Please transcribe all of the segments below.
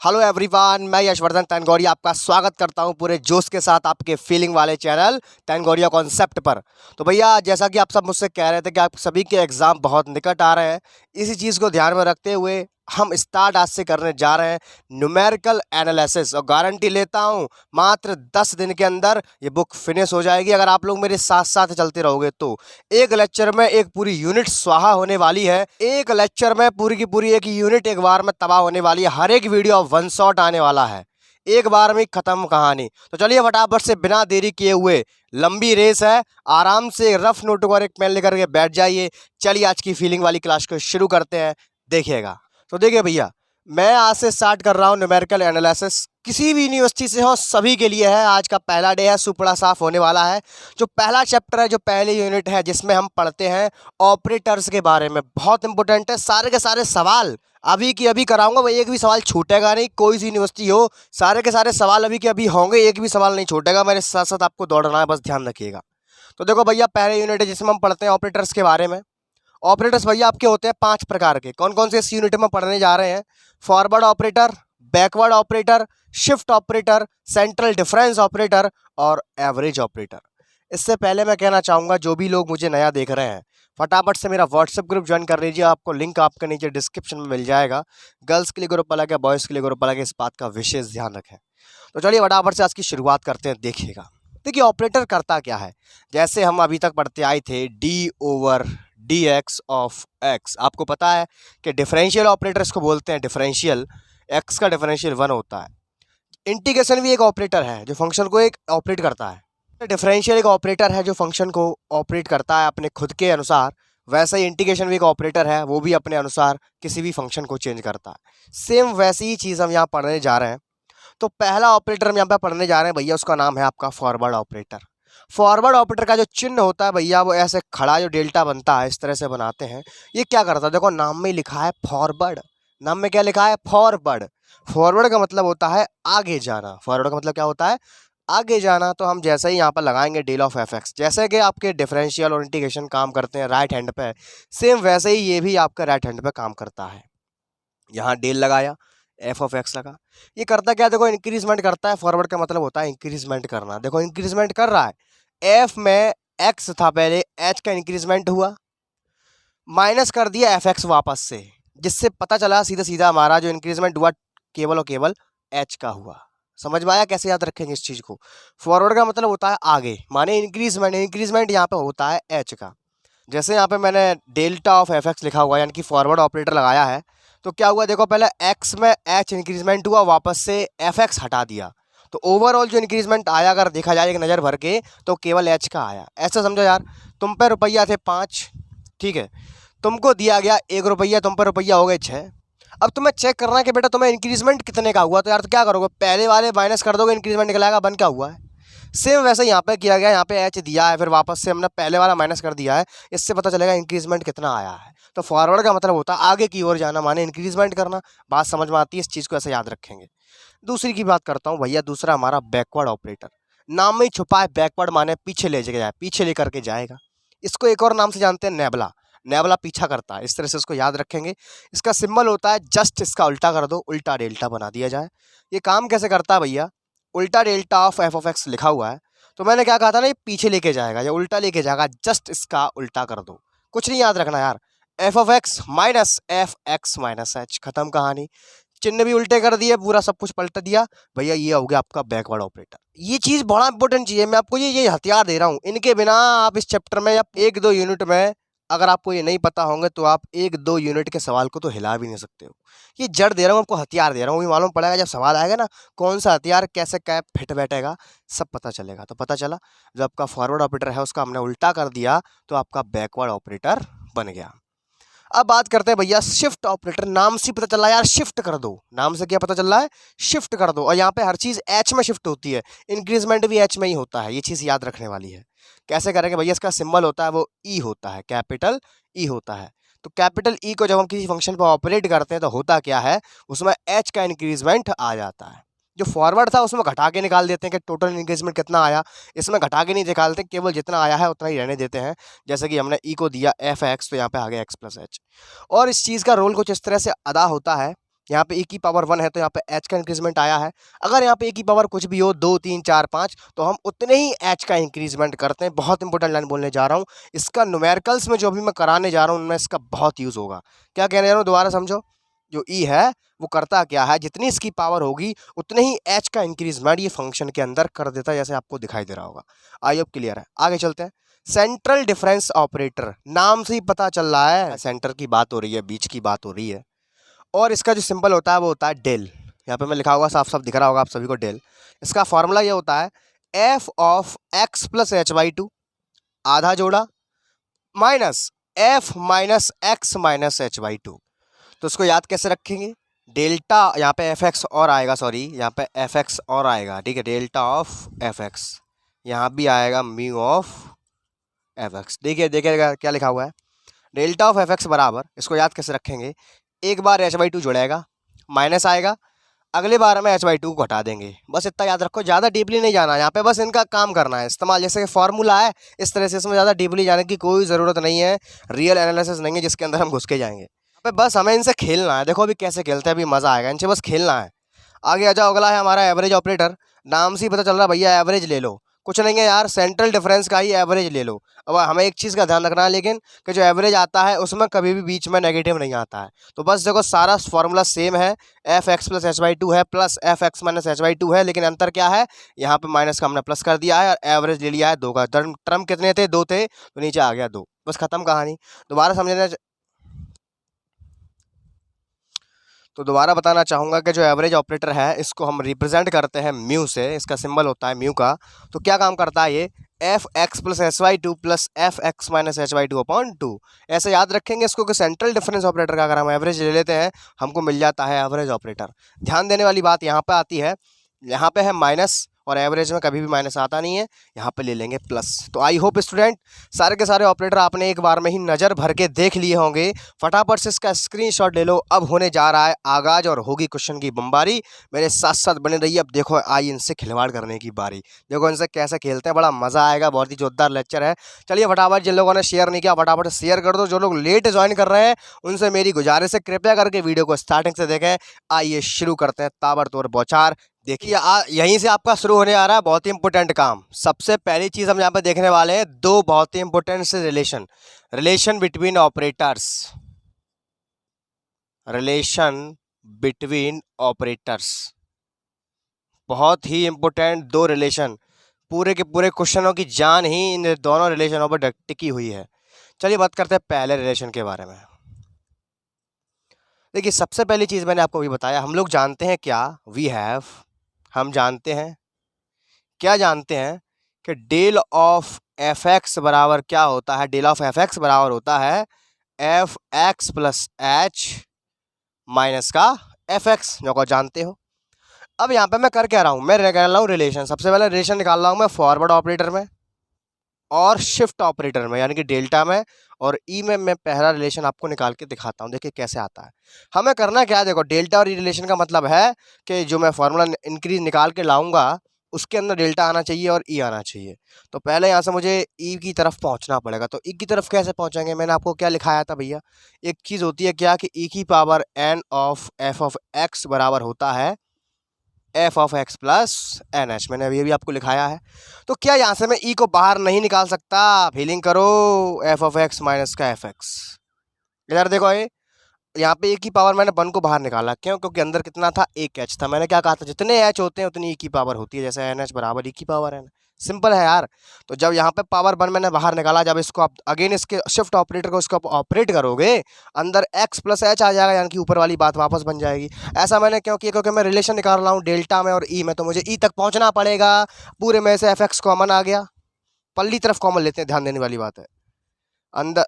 Hello everyone, मैं यशवर्धन तनगौरिया आपका स्वागत करता हूं पूरे जोश के साथ आपके फीलिंग वाले चैनल तनगौरिया कॉन्सेप्ट पर। तो भैया, जैसा कि आप सब मुझसे कह रहे थे कि आप सभी के एग्ज़ाम बहुत निकट आ रहे हैं, इसी चीज़ को ध्यान में रखते हुए हम स्टार्ट आज से करने जा रहे हैं न्यूमेरिकल एनालिसिस। और गारंटी लेता हूं मात्र 10 दिन के अंदर ये बुक फिनिश हो जाएगी अगर आप लोग मेरे साथ साथ चलते रहोगे तो। एक लेक्चर में एक पूरी यूनिट स्वाहा होने वाली है, एक लेक्चर में पूरी की पूरी एक यूनिट एक बार में तबाह होने वाली है। हर एक वीडियो वन शॉट आने वाला है, एक बार में खत्म कहानी। तो चलिए फटाफट से बिना देरी किए हुए, लंबी रेस है, आराम से रफ नोट और एक पेन लेकर के बैठ जाइए। चलिए आज की फीलिंग वाली क्लास को शुरू करते हैं, देखिएगा। तो देखिए भैया, मैं आज से स्टार्ट कर रहा हूँ न्यूमेरिकल एनालिसिस। किसी भी यूनिवर्सिटी से हो सभी के लिए है। आज का पहला डे है, सुपड़ा साफ होने वाला है। जो पहला चैप्टर है, जो पहली यूनिट है, जिसमें हम पढ़ते हैं ऑपरेटर्स के बारे में, बहुत इंपॉर्टेंट है। सारे के सारे सवाल अभी की अभी कराऊंगा, भाई एक भी सवाल छूटेगा नहीं। कोई सी यूनिवर्सिटी हो, सारे के सारे सवाल अभी के अभी होंगे, एक भी सवाल नहीं छूटेगा। मेरे साथ साथ आपको दौड़ना है, बस ध्यान रखिएगा। तो देखो भैया, पहले यूनिट है जिसमें हम पढ़ते हैं ऑपरेटर्स के बारे में। ऑपरेटर्स भैया आपके होते हैं 5 प्रकार के। कौन कौन से इस यूनिट में पढ़ने जा रहे हैं? Forward operator, backward operator, shift operator, central difference operator और एवरेज ऑपरेटर। इससे पहले मैं कहना चाहूँगा, जो भी लोग मुझे नया देख रहे हैं, फटाफट से मेरा व्हाट्सएप ग्रुप ज्वाइन कर लीजिए। आपको लिंक आपके नीचे डिस्क्रिप्शन में मिल जाएगा। गर्ल्स के लिए ग्रुप अलग है, बॉयज़ के लिए ग्रुप अलग है, इस बात का विशेष ध्यान रखें। तो चलिए फटाफट से आज की शुरुआत करते हैं, देखिएगा। देखिए ऑपरेटर करता क्या है। जैसे हम अभी तक पढ़ते आए थे D over D x of x. आपको पता है कि डिफरेंशियल ऑपरेटर इसको बोलते हैं। डिफरेंशियल, एक्स का डिफरेंशियल 1 होता है। इंटीग्रेशन भी एक ऑपरेटर है जो फंक्शन को एक ऑपरेट करता है। डिफरेंशियल एक ऑपरेटर है जो फंक्शन को ऑपरेट करता है अपने खुद के अनुसार। वैसे ही इंटीग्रेशन भी एक ऑपरेटर है, वो भी अपने अनुसार किसी भी फंक्शन को चेंज करता है। सेम वैसी ही चीज़ हम यहाँ पढ़ने जा रहे हैं। तो पहला ऑपरेटर हम यहाँ पे पढ़ने जा रहे हैं भैया, उसका नाम है आपका फॉरवर्ड ऑपरेटर। फॉरवर्ड ऑपरेटर का जो चिन्ह होता है भैया, वो ऐसे खड़ा जो डेल्टा बनता है, इस तरह से बनाते हैं। ये क्या करता है? देखो नाम में लिखा है फॉरवर्ड। नाम में क्या लिखा है? फॉरवर्ड। फॉरवर्ड का मतलब होता है आगे जाना। फॉरवर्ड का मतलब क्या होता है? आगे जाना। तो हम जैसे ही यहाँ पर लगाएंगे डेल ऑफ एफ एक्स, जैसे कि आपके डिफरेंशियल और इंटीग्रेशन काम करते हैं राइट हैंड पे, सेम वैसे ही ये भी आपका राइट हैंड पे काम करता है। यहाँ डेल लगाया, एफ ऑफ एक्स लगा। ये करता क्या? देखो इंक्रीजमेंट करता है। फॉरवर्ड का मतलब होता है इंक्रीजमेंट करना। देखो इंक्रीजमेंट कर रहा है। एफ में एक्स था पहले, एच का इंक्रीजमेंट हुआ, माइनस कर दिया एफ एक्स वापस से, जिससे पता चला सीधा सीधा हमारा जो इंक्रीजमेंट हुआ केवल और केवल एच का हुआ। समझ में आया? कैसे याद रखेंगे इस चीज़ को? फॉरवर्ड का मतलब होता है आगे, माने इंक्रीजमेंट। इंक्रीजमेंट यहाँ पे होता है एच का। जैसे यहाँ पे मैंने डेल्टा ऑफ एफ एक्स लिखा हुआ है, यानी कि फॉरवर्ड ऑपरेटर लगाया है। तो क्या हुआ? देखो पहले एक्स में एच इंक्रीजमेंट हुआ, वापस से एफ एक्स हटा दिया, तो ओवरऑल जो इंक्रीजमेंट आया अगर देखा जाए एक नज़र भर के, तो केवल एच का आया। ऐसा समझो यार, तुम पे रुपया थे 5, ठीक है, तुमको दिया गया 1 रुपया, तुम पर रुपया हो गए 6। अब तुम्हें चेक करना है कि बेटा तुम्हें इंक्रीजमेंट कितने का हुआ। तो यार तो क्या करोगे? पहले वाले माइनस कर दोगे, इंक्रीजमेंट निकलाएगा 1 का हुआ है। सेम वैसे यहाँ पे किया गया, यहाँ पे एच दिया है, फिर वापस से हमने पहले वाला माइनस कर दिया है। इससे पता चलेगा इंक्रीजमेंट कितना आया है। तो फॉरवर्ड का मतलब होता है आगे की ओर जाना, माने इंक्रीजमेंट करना। बात समझ में आती है? इस चीज़ को ऐसे याद रखेंगे। दूसरी की बात करता हूँ भैया, दूसरा हमारा बैकवर्ड ऑपरेटर। नाम में ही छुपा है बैकवर्ड, माने पीछे ले जाए, पीछे लेकर के जाएगा। इसको एक और नाम से जानते हैं नेबला। नेबला पीछा करता है, इस तरह से इसको याद रखेंगे। इसका सिंबल होता है जस्ट, इसका उल्टा कर दो, उल्टा डेल्टा बना दिया जाए। ये काम कैसे करता है भैया? उल्टा delta of f of x लिखा हुआ है, तो मैंने क्या कहा था ना, ये पीछे लेके जाएगा या उल्टा लेके जाएगा। जस्ट इसका उल्टा कर दो, कुछ नहीं याद रखना यार। F of x minus F x minus H, खत्म कहानी। चिन्ह भी उल्टे कर दिए, पूरा सब कुछ पलट दिया भैया, ये हो गया आपका बैकवर्ड ऑपरेटर। ये चीज़ बड़ा इंपॉर्टेंट चीज़ है, मैं आपको ये हथियार दे रहा हूँ। इनके बिना आप इस चैप्टर में या 1-2 यूनिट में, अगर आपको ये नहीं पता होंगे तो आप 1-2 यूनिट के सवाल को तो हिला भी नहीं सकते हो। ये जड़ दे रहा हूँ आपको, हथियार दे रहा हूँ। ये मालूम पड़ेगा जब सवाल आएगा ना, कौन सा हथियार कैसे कैप फिट बैठेगा, सब पता चलेगा। तो पता चला, जो आपका फॉरवर्ड ऑपरेटर है उसका हमने उल्टा कर दिया, तो आपका बैकवर्ड ऑपरेटर बन गया। अब बात करते हैं भैया शिफ्ट ऑपरेटर। नाम से पता चला यार, शिफ्ट कर दो। नाम से क्या पता चल रहा है? शिफ्ट कर दो। और यहाँ पे हर चीज़ एच में शिफ्ट होती है, इंक्रीजमेंट भी एच में ही होता है। ये चीज़ याद रखने वाली है। कैसे करेंगे भैया? इसका सिंबल होता है वो ई होता है, कैपिटल ई होता है। तो कैपिटल ई को जब हम किसी फंक्शन पर ऑपरेट करते हैं तो होता क्या है, उसमें एच का इंक्रीजमेंट आ जाता है। जो फॉरवर्ड था उसमें घटा के निकाल देते हैं कि टोटल इंक्रीजमेंट कितना आया। इसमें घटा के नहीं निकालते, केवल जितना आया है उतना ही रहने देते हैं। जैसे कि हमने ई को दिया एफ एक्स, तो यहाँ पे आ गया एक्स प्लस एच। और इस चीज़ का रोल कुछ इस तरह से अदा होता है यहाँ पे e की पावर 1 है तो यहाँ पे h का इंक्रीजमेंट आया है। अगर यहाँ पे e की पावर कुछ भी हो 2 3 4 5 तो हम उतने ही h का इंक्रीजमेंट करते हैं। बहुत इंपॉर्टेंट लाइन बोलने जा रहा हूँ, इसका न्यूमेरिकल्स में जो भी मैं कराने जा रहा हूँ उनमें इसका बहुत यूज होगा। क्या कहने जा रहा हूँ दोबारा समझो। जो e है वो करता क्या है, जितनी इसकी पावर होगी उतने ही h का इंक्रीजमेंट ये फंक्शन के अंदर कर देता है, जैसे आपको दिखाई दे रहा होगा। आई होप क्लियर है। आगे चलते हैं। सेंट्रल डिफरेंस ऑपरेटर, नाम से ही पता चल रहा है सेंटर की बात हो रही है, बीच की बात हो रही है। और इसका जो सिंबल होता है वो होता है डेल। यहाँ पे मैं लिखा होगा, साफ साफ दिख रहा होगा आप सभी को, डेल। इसका फॉर्मूला ये होता है f of x plus H by to आधा जोड़ा minus F minus x minus H by to. तो इसको याद कैसे रखेंगे, डेल्टा यहाँ पे एफ एक्स और आएगा, सॉरी यहाँ पे एफ एक्स और आएगा, ठीक है, डेल्टा ऑफ एफ एक्स, यहाँ भी आएगा म्यू ऑफ एफ एक्स। देखिए देखिएगा क्या लिखा हुआ है, डेल्टा ऑफ एफ एक्स बराबर, इसको याद कैसे रखेंगे, एक बार एच बाई टू जुड़ेगा माइनस आएगा, अगले बार में एच बाई टू को हटा देंगे। बस इतना याद रखो, ज़्यादा डीपली नहीं जाना यहाँ पे, बस इनका काम करना है इस्तेमाल, जैसे फॉर्मूला है इस तरह से, इसमें ज़्यादा डीपली जाने की कोई ज़रूरत नहीं है, रियल एनालिसिस नहीं है जिसके अंदर हम घुस के जाएंगे। यहाँ पे बस हमें इनसे खेलना है। देखो अभी कैसे खेलते हैं, अभी मज़ा आएगा, इनसे बस खेलना है। आगे आ जाओ, अगला है हमारा एवरेज ऑपरेटर। नाम से ही पता चल रहा है भैया एवरेज ले लो, कुछ नहीं है यार, सेंट्रल डिफरेंस का ही एवरेज ले लो। अब हमें एक चीज़ का ध्यान रखना है लेकिन, कि जो एवरेज आता है उसमें कभी भी बीच में नेगेटिव नहीं आता है। तो बस देखो सारा फॉर्मूला सेम है, F x plus H by two है plus F x minus H by two है, लेकिन अंतर क्या है, यहाँ पे माइनस का हमने प्लस कर दिया है और एवरेज ले लिया है 2 का। टर्म कितने थे, 2 थे, तो नीचे आ गया 2, बस खत्म कहानी। दोबारा समझना, तो दोबारा बताना चाहूँगा कि जो एवरेज ऑपरेटर है इसको हम रिप्रेजेंट करते हैं म्यू से, इसका सिंबल होता है म्यू का। तो क्या काम करता है ये, F x plus h y two plus F x minus h y two upon two, ऐसे याद रखेंगे इसको कि सेंट्रल डिफरेंस ऑपरेटर का अगर हम एवरेज ले लेते हैं हमको मिल जाता है एवरेज ऑपरेटर। ध्यान देने वाली बात यहाँ पे आती है, यहाँ पे है माइनस और एवरेज में कभी भी माइनस आता नहीं है, यहाँ पे ले लेंगे प्लस। तो आई होप स्टूडेंट सारे के सारे ऑपरेटर आपने एक बार में ही नज़र भर के देख लिए होंगे। फटाफट से इसका स्क्रीनशॉट ले लो, अब होने जा रहा है आगाज और होगी क्वेश्चन की बमबारी। मेरे साथ साथ बने रहिए। अब देखो आई इनसे खिलवाड़ करने की बारी, देखो इनसे कैसे खेलते हैं, बड़ा मज़ा आएगा, बहुत ही जोरदार लेक्चर है। चलिए फटाफट, जिन लोगों ने शेयर नहीं किया फटाफट शेयर कर दो, जो लोग लेट ज्वाइन कर रहे हैं उनसे मेरी गुजारिश है कृपया करके वीडियो को स्टार्टिंग से देखें। आइए शुरू करते हैं ताबड़तोड़ बौछार। देखिए यहीं से आपका शुरू होने आ रहा है बहुत ही इंपॉर्टेंट काम। सबसे पहली चीज़ हम यहाँ पे देखने वाले हैं दो बहुत ही इंपॉर्टेंट से relation between operators, relation between operators, बहुत ही इंपॉर्टेंट दो रिलेशन, पूरे के पूरे क्वेश्चनों की जान ही इन दोनों रिलेशनों पर टिकी हुई है। चलिए बात करते हैं पहले रिलेशन के बारे में। देखिए सबसे पहली चीज़ मैंने आपको भी बताया, हम लोग जानते हैं क्या, वी हैव, हम जानते हैं, क्या जानते हैं कि डेल ऑफ एफ एक्स बराबर क्या होता है, डेल ऑफ एफ एक्स बराबर होता है F x plus H minus का एफ एक्स, जो को जानते हो। अब यहाँ पे मैं कर क्या रहा हूँ, मैं निकाल रहा हूँ रिलेशन। सबसे पहले रिलेशन निकाल रहा हूँ मैं फॉरवर्ड ऑपरेटर में और शिफ्ट ऑपरेटर में, यानी कि डेल्टा में और ई में। मैं पहला रिलेशन आपको निकाल के दिखाता हूँ, देखिए कैसे आता है। हमें करना क्या है, देखो डेल्टा और ई रिलेशन का मतलब है कि जो मैं फॉर्मूला इंक्रीज निकाल के लाऊंगा उसके अंदर डेल्टा आना चाहिए और ई आना चाहिए। तो पहले यहाँ से मुझे ई की तरफ पहुँचना पड़ेगा। तो ई की तरफ कैसे पहुँचेंगे, मैंने आपको क्या लिखाया था भैया, एक चीज़ होती है क्या कि ई की power n of f of x बराबर होता है f of x plus n h, मैंने अभी आपको लिखाया है। तो क्या यहाँ से मैं ई को बाहर नहीं निकाल सकता, फीलिंग करो, एफ ऑफ एक्स माइनस का एफ एक्स। इधर देखो ये, यहाँ पे ए की पावर मैंने 1 को बाहर निकाला, क्यों, क्योंकि अंदर कितना था, एक एच था। मैंने क्या कहा था, जितने एच होते हैं उतनी ई की पावर होती है, जैसे एन एच बराबर ई की पावर एन, सिंपल है यार। तो जब यहाँ पे पावर 1 मैंने बाहर निकाला, जब इसको आप अगेन इसके शिफ्ट ऑपरेटर को इसको ऑपरेट करोगे अंदर एक्स प्लस एच आ जाएगा, यानी कि ऊपर वाली बात वापस बन जाएगी। ऐसा मैंने क्यों किया, क्योंकि मैं रिलेशन निकाल रहा हूँ डेल्टा में और ई में, तो मुझे ई तक पहुँचना पड़ेगा। पूरे में से एफ एक्स कॉमन आ गया, पल्ली तरफ कॉमन लेते हैं, ध्यान देने वाली बात है। अंदर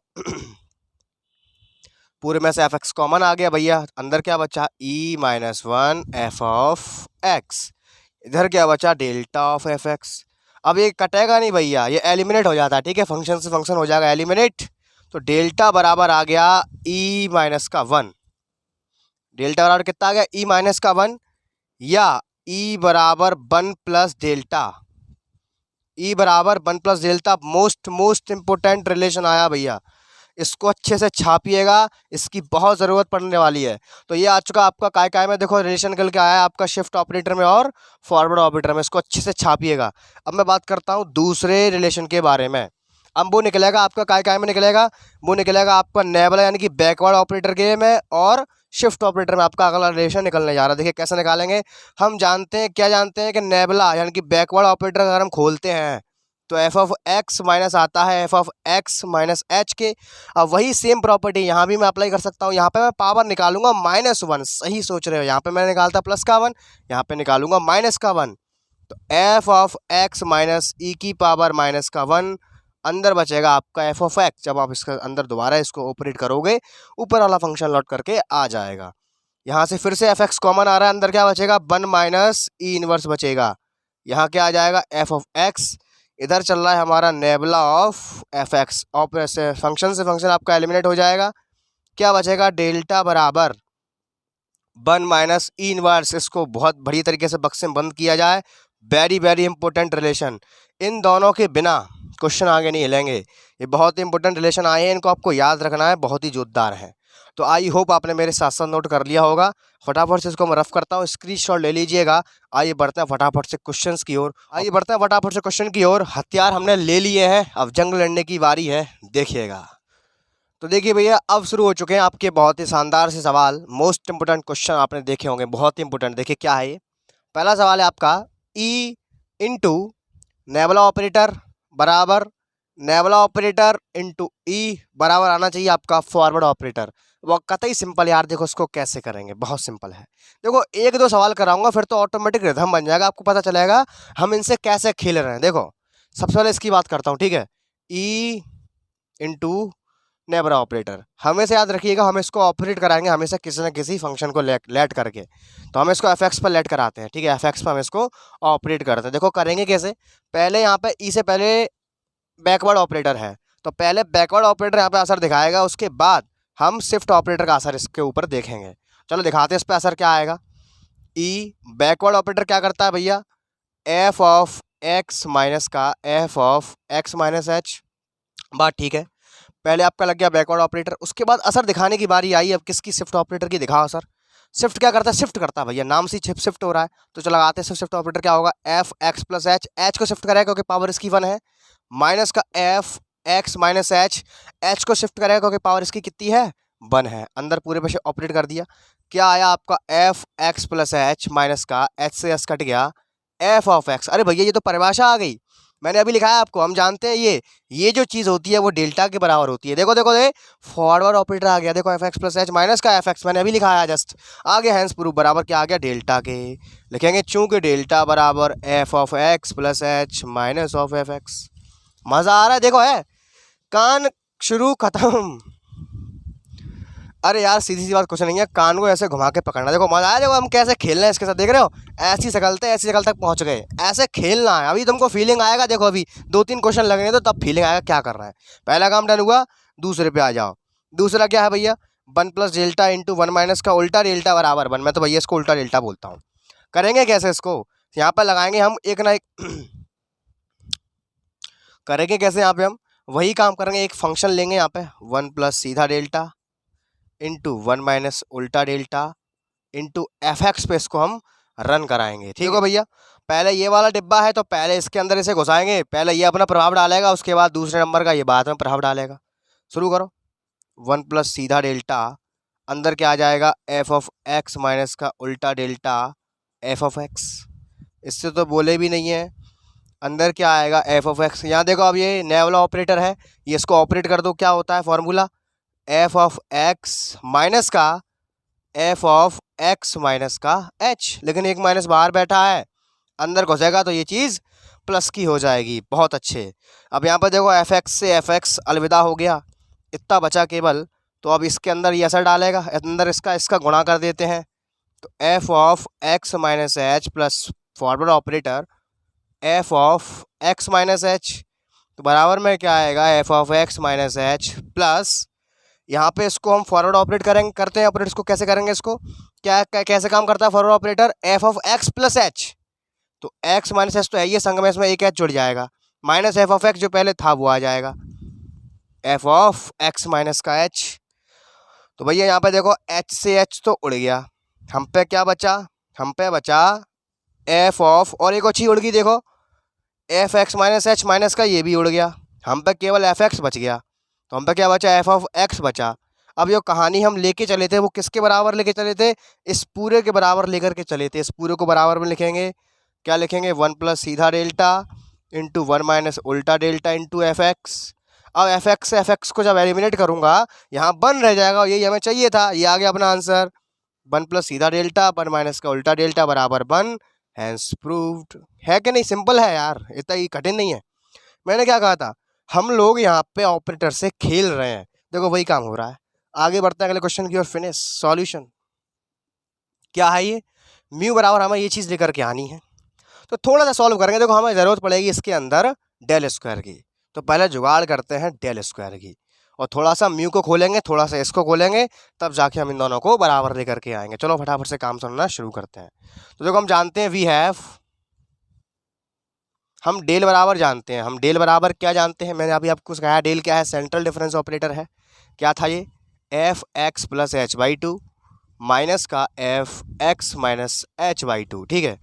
पूरे में से एफ एक्स कॉमन आ गया भैया, अंदर क्या बचा, E minus 1 F of x, इधर क्या बचा, डेल्टा ऑफ एफ एक्स। अब ये कटेगा नहीं भैया, ये एलिमिनेट हो जाता है, ठीक है, फंक्शन से फंक्शन हो जाएगा एलिमिनेट। तो डेल्टा बराबर आ गया ई माइनस का 1, डेल्टा बराबर कितना आ गया, ई माइनस का 1, या ई बराबर 1 प्लस डेल्टा, ई बराबर 1 plus delta. Most important relation आया भैया, इसको अच्छे से छापिएगा, इसकी बहुत ज़रूरत पड़ने वाली है। तो ये आ चुका आपका काय में, देखो रिलेशन निकल के आया आपका शिफ्ट ऑपरेटर में और फॉरवर्ड ऑपरेटर में, इसको अच्छे से छापिएगा। अब मैं बात करता हूँ दूसरे रिलेशन के बारे में। अब वो निकलेगा आपका काय में निकलेगा, वो निकलेगा आपका नेबला यानी कि बैकवर्ड ऑपरेटर के में और शिफ्ट ऑपरेटर में आपका अगला रिलेशन निकलने जा रहा है। देखिए कैसे निकालेंगे, हम जानते हैं, क्या जानते हैं कि नेबला यानी कि बैकवर्ड ऑपरेटर अगर हम खोलते हैं तो एफ ऑफ एक्स माइनस आता है f of x minus H के। अब वही सेम प्रॉपर्टी यहाँ भी मैं अप्लाई कर सकता हूँ। यहाँ पे मैं पावर निकालूंगा -1, सही सोच रहे हो, यहाँ पे मैं निकालता प्लस का 1, यहाँ पे निकालूंगा माइनस का 1। तो एफ ऑफ एक्स माइनस ई की पावर माइनस का 1, अंदर बचेगा आपका एफ ऑफ एक्स। जब आप इसके अंदर दोबारा इसको ऑपरेट करोगे ऊपर वाला फंक्शन लौट करके आ जाएगा। यहाँ से फिर से एफ एक्स कॉमन आ रहा है, अंदर क्या बचेगा 1 माइनस ई इनवर्स बचेगा। यहाँ क्या आ जाएगा एफ ऑफ एक्स, इधर चल रहा है हमारा नेबला ऑफ एफ एक्स, और से फंक्शन आपका एलिमिनेट हो जाएगा। क्या बचेगा डेल्टा बराबर 1 माइनस ई इनवर्स। इसको बहुत बढ़िया तरीके से बक्से में बंद किया जाए, वेरी वेरी इंपॉर्टेंट रिलेशन। इन दोनों के बिना क्वेश्चन आगे नहीं हिलेंगे, ये बहुत इंपॉर्टेंट रिलेशन आए हैं, इनको आपको याद रखना है, बहुत ही जोरदार है। तो आई होप आपने मेरे साथ साथ नोट कर लिया होगा। फटाफट से इसको मैं रफ करता हूँ, स्क्रीनशॉट ले लीजिएगा। आइए बढ़ते हैं फटाफट से क्वेश्चंस की ओर, क्वेश्चन की ओर। हथियार हमने ले लिए हैं, अब जंग लड़ने की बारी है, देखिएगा। तो देखिए भैया अब शुरू हो चुके हैं आपके बहुत ही शानदार से सवाल। मोस्ट इंपोर्टेंट क्वेश्चन आपने देखे होंगे, बहुत ही इंपोर्टेंट। देखिए क्या है ये, पहला सवाल है आपका ई इंटू नेबला ऑपरेटर बराबर नेबला ऑपरेटर इंटू ई बराबर आना चाहिए आपका फॉरवर्ड ऑपरेटर। वो कतई सिंपल यार, देखो इसको कैसे करेंगे, बहुत सिंपल है। देखो एक दो सवाल कराऊंगा फिर तो ऑटोमेटिक रिदम बन जाएगा, आपको पता चलेगा हम इनसे कैसे खेल रहे हैं। देखो सबसे पहले इसकी बात करता हूँ, ठीक है। ई इंटू नेबरा ऑपरेटर, हमेशा याद रखिएगा हम इसको ऑपरेट कराएंगे हमेशा किसी न किसी फंक्शन को लेट करके। तो हम इसको एफ एक्स पर लेट कराते हैं, ठीक है, एफ एक्स पर हम इसको ऑपरेट करते हैं। देखो करेंगे कैसे, पहले यहाँ पे ई से पहले बैकवर्ड ऑपरेटर है, तो पहले बैकवर्ड ऑपरेटर यहाँ पे असर दिखाएगा, उसके बाद हम शिफ्ट ऑपरेटर का असर इसके ऊपर देखेंगे। चलो दिखाते हैं इस पर असर क्या आएगा। ई बैकवर्ड ऑपरेटर क्या करता है भैया, एफ ऑफ एक्स माइनस का F of x minus H, बात ठीक है। पहले आपका लग गया बैकवर्ड ऑपरेटर, उसके बाद असर दिखाने की बारी आई अब किसकी, शिफ्ट ऑपरेटर की। दिखाओ असर। शिफ्ट क्या करता है, शिफ्ट करता है भैया, नाम से शिफ्ट हो रहा है। तो चलो लगाते हैं शिफ्ट ऑपरेटर क्या होगा, F x plus h, H को शिफ्ट करेगा क्योंकि पावर इसकी 1 है, माइनस का F x minus H, H को शिफ्ट करेगा क्योंकि पावर इसकी कितनी है 1 है, अंदर पूरे पे ऑपरेट कर दिया। क्या आया आपका F x plus H minus का एच से एस कट गया, एफ ऑफ एक्स। अरे भैया ये तो परिभाषा आ गई, मैंने अभी लिखा है आपको, हम जानते हैं ये जो चीज़ होती है वो डेल्टा के बराबर होती है। देखो देखो दे फॉरवर्ड ऑपरेटर आ गया, देखो F x plus H minus का एफ एक्स, मैंने अभी लिखा है जस्ट, आ गया हैंस प्रूफ बराबर क्या आ गया डेल्टा के। लिखेंगे चूंकि डेल्टा बराबर F of x plus H minus of f x. मज़ा आ रहा है, देखो है कान शुरू खत्म। अरे यार सीधी सी बात कुछ नहीं है, कान को ऐसे घुमा के पकड़ना, देखो मजा आया, देखो हम कैसे खेल रहे हैं इसके साथ, देख रहे हो, ऐसी शक्ल तक पहुंच गए, ऐसे खेलना है। अभी तुमको फीलिंग आएगा, देखो अभी 2-3 क्वेश्चन लगने तो तब फीलिंग आएगा क्या कर रहा है। पहला काम डन हुआ, दूसरे पे आ जाओ। दूसरा क्या है भैया, 1 प्लस डेल्टा इंटू 1 माइनस का उल्टा डेल्टा बराबर 1। मैं तो भैया इसको उल्टा डेल्टा बोलता हूँ। करेंगे कैसे इसको, यहाँ पर लगाएंगे हम एक ना एक करेंगे कैसे, यहाँ पे हम वही काम करेंगे, एक फंक्शन लेंगे यहाँ पे 1 प्लस सीधा डेल्टा इंटू 1 माइनस उल्टा डेल्टा इंटू एफ एक्स पे इसको हम रन कराएंगे। ठीक है भैया, पहले ये वाला डिब्बा है तो पहले इसके अंदर इसे घुसाएंगे, पहले ये अपना प्रभाव डालेगा, उसके बाद दूसरे नंबर का ये बाद में प्रभाव डालेगा। शुरू करो, 1 प्लस सीधा डेल्टा, अंदर क्या आ जाएगा एफ ऑफ एक्स माइनस का उल्टा डेल्टा एफ ऑफ एक्स। इससे तो बोले भी नहीं है, अंदर क्या आएगा एफ ऑफ एक्स। यहाँ देखो अब ये नया वाला ऑपरेटर है, ये इसको ऑपरेट कर दो, क्या होता है formula, F of x minus का एफ ऑफ एक्स माइनस का एच, लेकिन एक माइनस बाहर बैठा है, अंदर घुसेगा तो ये चीज़ प्लस की हो जाएगी। बहुत अच्छे। अब यहाँ पर देखो एफ एक्स से एफ एक्स अलविदा हो गया, इतना बचा केवल, तो अब इसके अंदर ये असर डालेगा, अंदर इसका गुणा कर देते हैं, तो F of x minus H plus forward operator F of x minus H, तो बराबर में क्या आएगा F of x minus H plus, यहाँ पे इसको हम फॉरवर्ड ऑपरेट करते हैं ऑपरेट, इसको कैसे करेंगे, इसको कैसे काम करता है forward operator, F of x plus H, तो एक्स माइनस एच तो है ये संग में, इसमें एक एच जुड़ जाएगा, माइनस एफ ऑफ एक्स जो पहले था वो आ जाएगा, एफ ऑफ एक्स माइनस का एच। तो भैया यहाँ पे देखो एच से एच तो उड़ गया, हम पे क्या बचा, हम पे बचा एफ ऑफ, और एक अच्छी उड़ गई देखो F x minus H minus का, ये भी उड़ गया, हम पे केवल एफ एक्स बच गया। तो हम पे क्या बचा, एफ ऑफ एक्स बचा। अब जो कहानी हम लेके चले थे वो किसके बराबर लेके चले थे, इस पूरे के बराबर लेकर के चले थे। इस पूरे को बराबर में लिखेंगे, क्या लिखेंगे, 1 प्लस सीधा डेल्टा इंटू 1 माइनस उल्टा डेल्टा इंटू एफ एक्स। अब एफ एक्स से एफ एक्स को जब एलिमिनेट करूंगा यहाँ 1 रह जाएगा, यही हमें चाहिए था, ये आ गया अपना आंसर। 1 प्लस सीधा डेल्टा 1 माइनस का उल्टा डेल्टा बराबर 1, हैंस प्रूव्ड। है कि नहीं, सिंपल है यार, इतना ही कठिन नहीं है। मैंने क्या कहा था, हम लोग यहाँ पे ऑपरेटर से खेल रहे हैं, देखो वही काम हो रहा है। आगे बढ़ते हैं अगले क्वेश्चन की ओर, फिनिश सॉल्यूशन। क्या है ये, म्यू बराबर हमें ये चीज़ लेकर के आनी है, तो थोड़ा सा सॉल्व करेंगे। देखो हमें ज़रूरत पड़ेगी इसके अंदर डेल स्क्वायर की, तो पहले जुगाड़ करते हैं डेल स्क्वायर की, और थोड़ा सा म्यू को खोलेंगे, थोड़ा सा इसको खोलेंगे, तब जाके हम इन दोनों को बराबर लेकर के आएंगे। चलो फटाफट से काम सुनना शुरू करते हैं। तो देखो हम जानते हैं वी हैव, हम डेल बराबर जानते हैं, हम डेल बराबर क्या जानते हैं, मैंने अभी आपको कहा डेल क्या है, सेंट्रल डिफरेंस ऑपरेटर है। क्या था ये, F x plus H by two minus का F x minus H by two, ठीक है।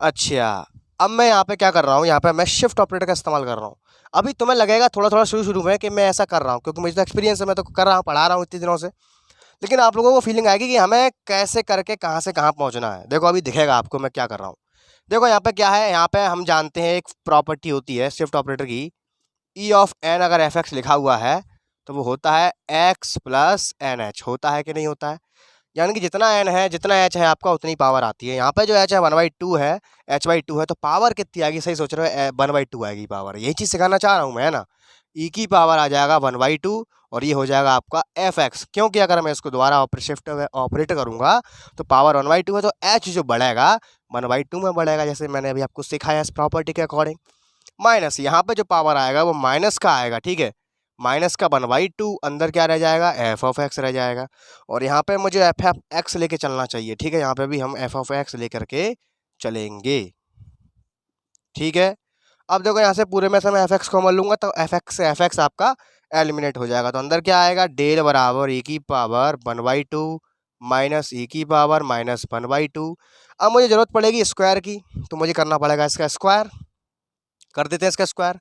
अच्छा अब मैं यहाँ पे क्या कर रहा हूँ, यहाँ पे मैं शिफ्ट ऑपरेटर का इस्तेमाल कर रहा हूँ। अभी तुम्हें लगेगा थोड़ा थोड़ा शुरू में कि मैं ऐसा कर रहा हूँ, क्योंकि मुझे तो एक्सपीरियंस है, मैं तो कर रहा हूँ, पढ़ा रहा हूँ इतने दिनों से। लेकिन आप लोगों को फीलिंग आएगी कि हमें कैसे करके कहाँ से कहाँ पहुँचना है। देखो अभी दिखेगा आपको मैं क्या कर रहा हूँ। देखो यहाँ पे क्या है, यहाँ पे हम जानते हैं एक प्रॉपर्टी होती है शिफ्ट ऑपरेटर की, ई ऑफ एन अगर एफ एक्स लिखा हुआ है तो वो होता है एक्स प्लस एन एच, होता है कि नहीं होता है। यानी कि जितना एन है जितना एच है आपका उतनी पावर आती है। यहाँ पे जो एच है 1/2 है, एच बाई 2 है, तो पावर कितनी आएगी, सही सोच रहे हो, 1/2 आएगी पावर। यही चीज़ सिखाना चाह रहा हूँ मैं, है ना। ई की पावर आ जाएगा 1/2 और ये हो जाएगा आपका एफ एक्स, क्योंकि अगर मैं इसको दोबारा शिफ्ट ऑपरेट करूँगा तो पावर 1/2 है, तो एच जो बढ़ेगा 1/2 में बढ़ेगा, जैसे मैंने अभी आपको सिखाया इस प्रॉपर्टी के अकॉर्डिंग। माइनस यहाँ पे जो पावर आएगा वो माइनस का आएगा, ठीक है, माइनस का 1/2, अंदर क्या रह जाएगा, एफ ऑफ एक्स रह जाएगा। और यहाँ पे मुझे एफ ऑफ एक्स लेके चलना चाहिए, ठीक है, यहाँ पे भी हम एफ ऑफ एक्स लेकर के चलेंगे, ठीक है। अब देखो यहाँ से पूरे में से मैं एफ एक्स को मल लूँगा तो एफ एक्स से एफ एक्स आपका एलिमिनेट हो जाएगा, तो अंदर क्या आएगा, डेल बराबर ई की पावर 1/2 माइनस ई की पावर माइनस 1/2। अब मुझे ज़रूरत पड़ेगी स्क्वायर की, तो मुझे करना पड़ेगा इसका स्क्वायर, कर देते हैं इसका स्क्वायर।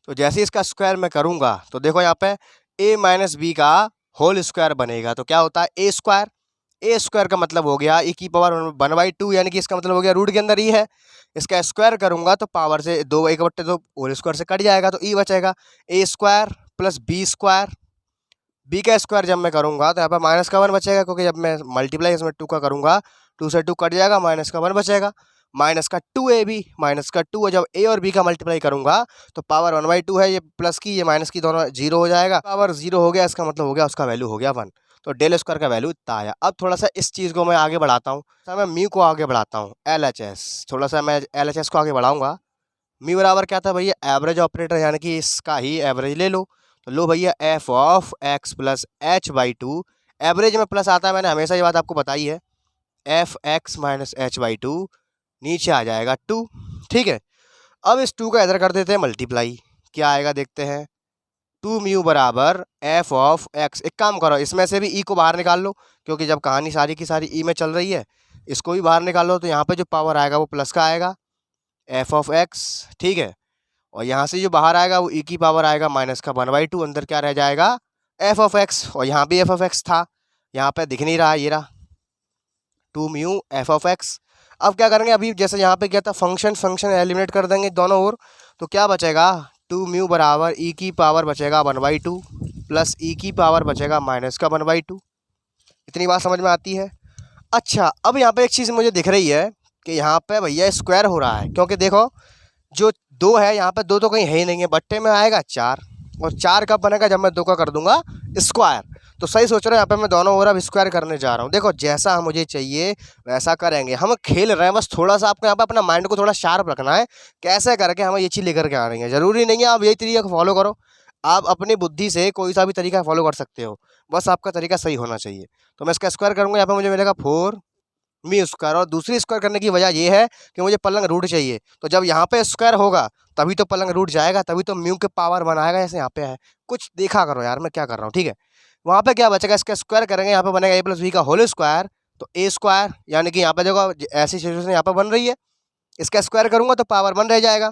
तो जैसे ही इसका स्क्वायर मैं करूँगा तो देखो यहाँ पे a माइनस बी का होल स्क्वायर बनेगा, तो क्या होता है ए स्क्वायर, ए स्क्वायर का मतलब हो गया ई की पावर 1/2, यानी कि इसका मतलब हो गया रूट के अंदर ई है, इसका स्क्वायर करूँगा तो पावर से 1/2 होल स्क्वायर से कट जाएगा, तो ई बचेगा A square plus B square. B का स्क्वायर जब मैं करूँगा तो यहाँ पर माइनस का 1 बचेगा, क्योंकि जब मैं मल्टीप्लाई इसमें 2 का करूँगा 2 से 2 कट जाएगा, माइनस का 1 बचेगा, माइनस का 2ab, माइनस का 2 जब a और b का मल्टीप्लाई करूँगा तो पावर 1/2 है, ये प्लस की ये माइनस की दोनों 0 हो जाएगा, पावर 0 हो गया, इसका मतलब हो गया उसका वैल्यू हो गया 1। तो डेल स्क्वायर का वैल्यू इतना आया। अब थोड़ा सा इस चीज़ को मैं आगे बढ़ाता हूँ, मैं म्यू को आगे बढ़ाता हूँ, LHS, थोड़ा सा मैं LHS को आगे बढ़ाऊँगा। म्यू बराबर क्या था भैया, एवरेज ऑपरेटर, यानी कि इसका ही एवरेज ले लो, तो लो भैया F of x plus H by to, average में प्लस आता है, मैंने हमेशा ये बात आपको बताई है, F x minus H by to, नीचे आ जाएगा 2, ठीक है। अब इस 2 का इधर कर देते हैं मल्टीप्लाई, क्या आएगा देखते हैं, 2 म्यू बराबर एफ ऑफ एक्स। एक काम करो, इसमें से भी ई को बाहर निकाल लो, क्योंकि जब कहानी सारी की सारी ई में चल रही है, इसको भी बाहर निकाल लो, तो यहाँ पे जो पावर आएगा वो प्लस का आएगा, एफ ऑफ एक्स, ठीक है। और यहाँ से जो बाहर आएगा वो ई की पावर आएगा माइनस का 1/2, अंदर क्या रह जाएगा, एफ ऑफ एक्स, और यहाँ भी एफ ऑफ एक्स था, यहाँ पे दिख नहीं रहा, ये रहा 2 म्यू एफ ऑफ एक्स। अब क्या करेंगे, अभी जैसे यहाँ पे क्या था, फंक्शन एलिमिनेट कर देंगे दोनों ओर, तो क्या बचेगा, 2 म्यू बराबर ई की पावर बचेगा 1/2 प्लस ई की पावर बचेगा माइनस का 1/2। इतनी बात समझ में आती है। अच्छा अब यहाँ पे एक चीज़ मुझे दिख रही है कि यहाँ पे भैया स्क्वायर हो रहा है, क्योंकि देखो जो 2 है यहाँ पे 2 तो कहीं है ही नहीं है, बट्टे में आएगा 4, और 4 कब बनेगा, जब मैं 2 का कर दूंगा स्क्वायर। तो सही सोच रहे हो, यहाँ पे मैं दोनों ओर अब स्क्वायर करने जा रहा हूँ। देखो जैसा मुझे चाहिए वैसा करेंगे, हम खेल रहे हैं, बस थोड़ा सा आपको यहाँ पे अपना माइंड को थोड़ा शार्प रखना है, कैसे करके हमें ये चीज़ लेकर के आ रही है। ज़रूरी नहीं है आप यही तरीका फॉलो करो, आप अपनी बुद्धि से कोई सा भी तरीका फॉलो कर सकते हो, बस आपका तरीका सही होना चाहिए। तो मैं इसका स्क्वायर करूँगा, यहाँ पर मुझे मिलेगा 4 म्यू स्क्वायर, और दूसरी स्क्वायर करने की वजह ये है कि मुझे पलंग रूट चाहिए। तो जब यहाँ पे स्क्वायर होगा तभी तो पलंग रूट जाएगा, तभी तो म्यू के पावर बनाएगा, जैसे यहाँ पे है। कुछ देखा करो यार मैं क्या कर रहा हूँ, ठीक है। वहाँ पे क्या बचेगा, इसका स्क्वायर करेंगे, यहाँ पे बनेगा ए प्लस बी का होल स्क्वायर, तो ए स्क्वायर, यानी कि यहाँ पे देखो ऐसी सिचुएशन यहाँ पे बन रही है, इसका स्क्वायर करूंगा तो पावर 1 रह जाएगा,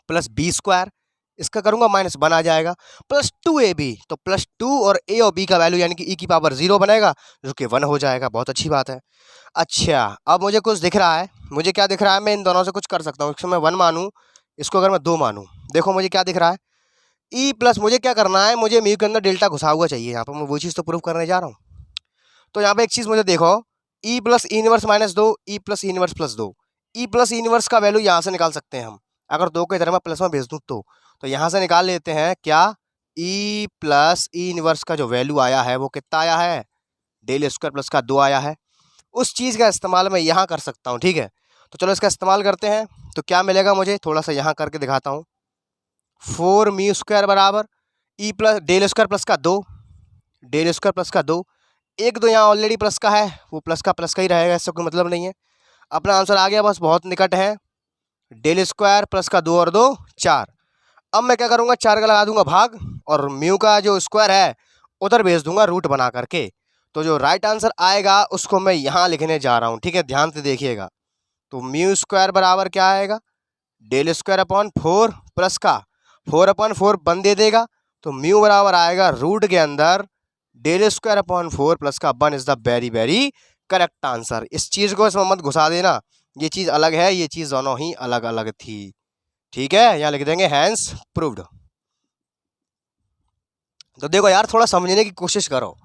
प्लस बी स्क्वायर, इसका करूंगा -1 आ जाएगा, +2ab, तो +2 और ए और बी का वैल्यू यानी कि e की पावर 0 बनेगा, जो कि 1 हो जाएगा। बहुत अच्छी बात है। अच्छा, अब मुझे कुछ दिख रहा है, मुझे क्या दिख रहा है, मैं इन दोनों से कुछ कर सकता हूँ। इसको मैं 1 मानूँ, इसको अगर मैं 2 मानूँ, देखो मुझे क्या दिख रहा है, ई प्लस, मुझे क्या करना है, मुझे म्यू के अंदर डेल्टा घुसा हुआ चाहिए। यहाँ पर मैं वो चीज़ तो प्रूव करने जा रहा हूँ। तो यहाँ पे एक चीज़ मुझे देखो, ई प्लस ई इनवर्स -2, ई प्लस ई इनवर्स +2, ई प्लस ई इनवर्स का वैल्यू यहाँ से निकाल सकते हैं हम, अगर 2 को इधर मैं प्लस में भेज दूँ तो यहाँ से निकाल लेते हैं क्या, ई प्लस ई इनवर्स का जो वैल्यू आया है वो कितना आया है, डेल स्क्वायर प्लस का 2 आया है। उस चीज़ का इस्तेमाल मैं यहाँ कर सकता हूँ, ठीक है। तो चलो इसका इस्तेमाल करते हैं, तो क्या मिलेगा मुझे, थोड़ा सा यहाँ करके दिखाता हूँ। 4 म्यू स्क्वायर बराबर e plus del square plus का 2, डेल स्क्वायर प्लस का 2, एक दो यहाँ ऑलरेडी प्लस का है, वो प्लस का ही रहेगा, इससे कोई मतलब नहीं है। अपना आंसर आ गया, बस बहुत निकट है। डेल स्क्वायर प्लस का 2 और 2 4। अब मैं क्या करूँगा, 4 का लगा दूंगा भाग, और म्यू का जो स्क्वायर है उधर भेज दूंगा रूट बना करके। तो जो राइट आंसर आएगा उसको मैं यहाँ लिखने जा रहा हूँ, ठीक है, ध्यान से देखिएगा। तो म्यू स्क्वायर बराबर क्या आएगा, डेल स्क्वायर अपॉन 4 प्लस का 4/4 1 दे देगा, तो म्यू बराबर आएगा रूट के अंदर डेल स्क्वायर अपॉन 4 प्लस का 1 is the very very correct answer. इस चीज़ को इसमें मत घुसा देना, ये चीज़ अलग है, ये चीज़ दोनों ही अलग अलग थी, ठीक है। यहाँ लिख देंगे हैंस प्रूव्ड। तो देखो यार, थोड़ा समझने की कोशिश करो,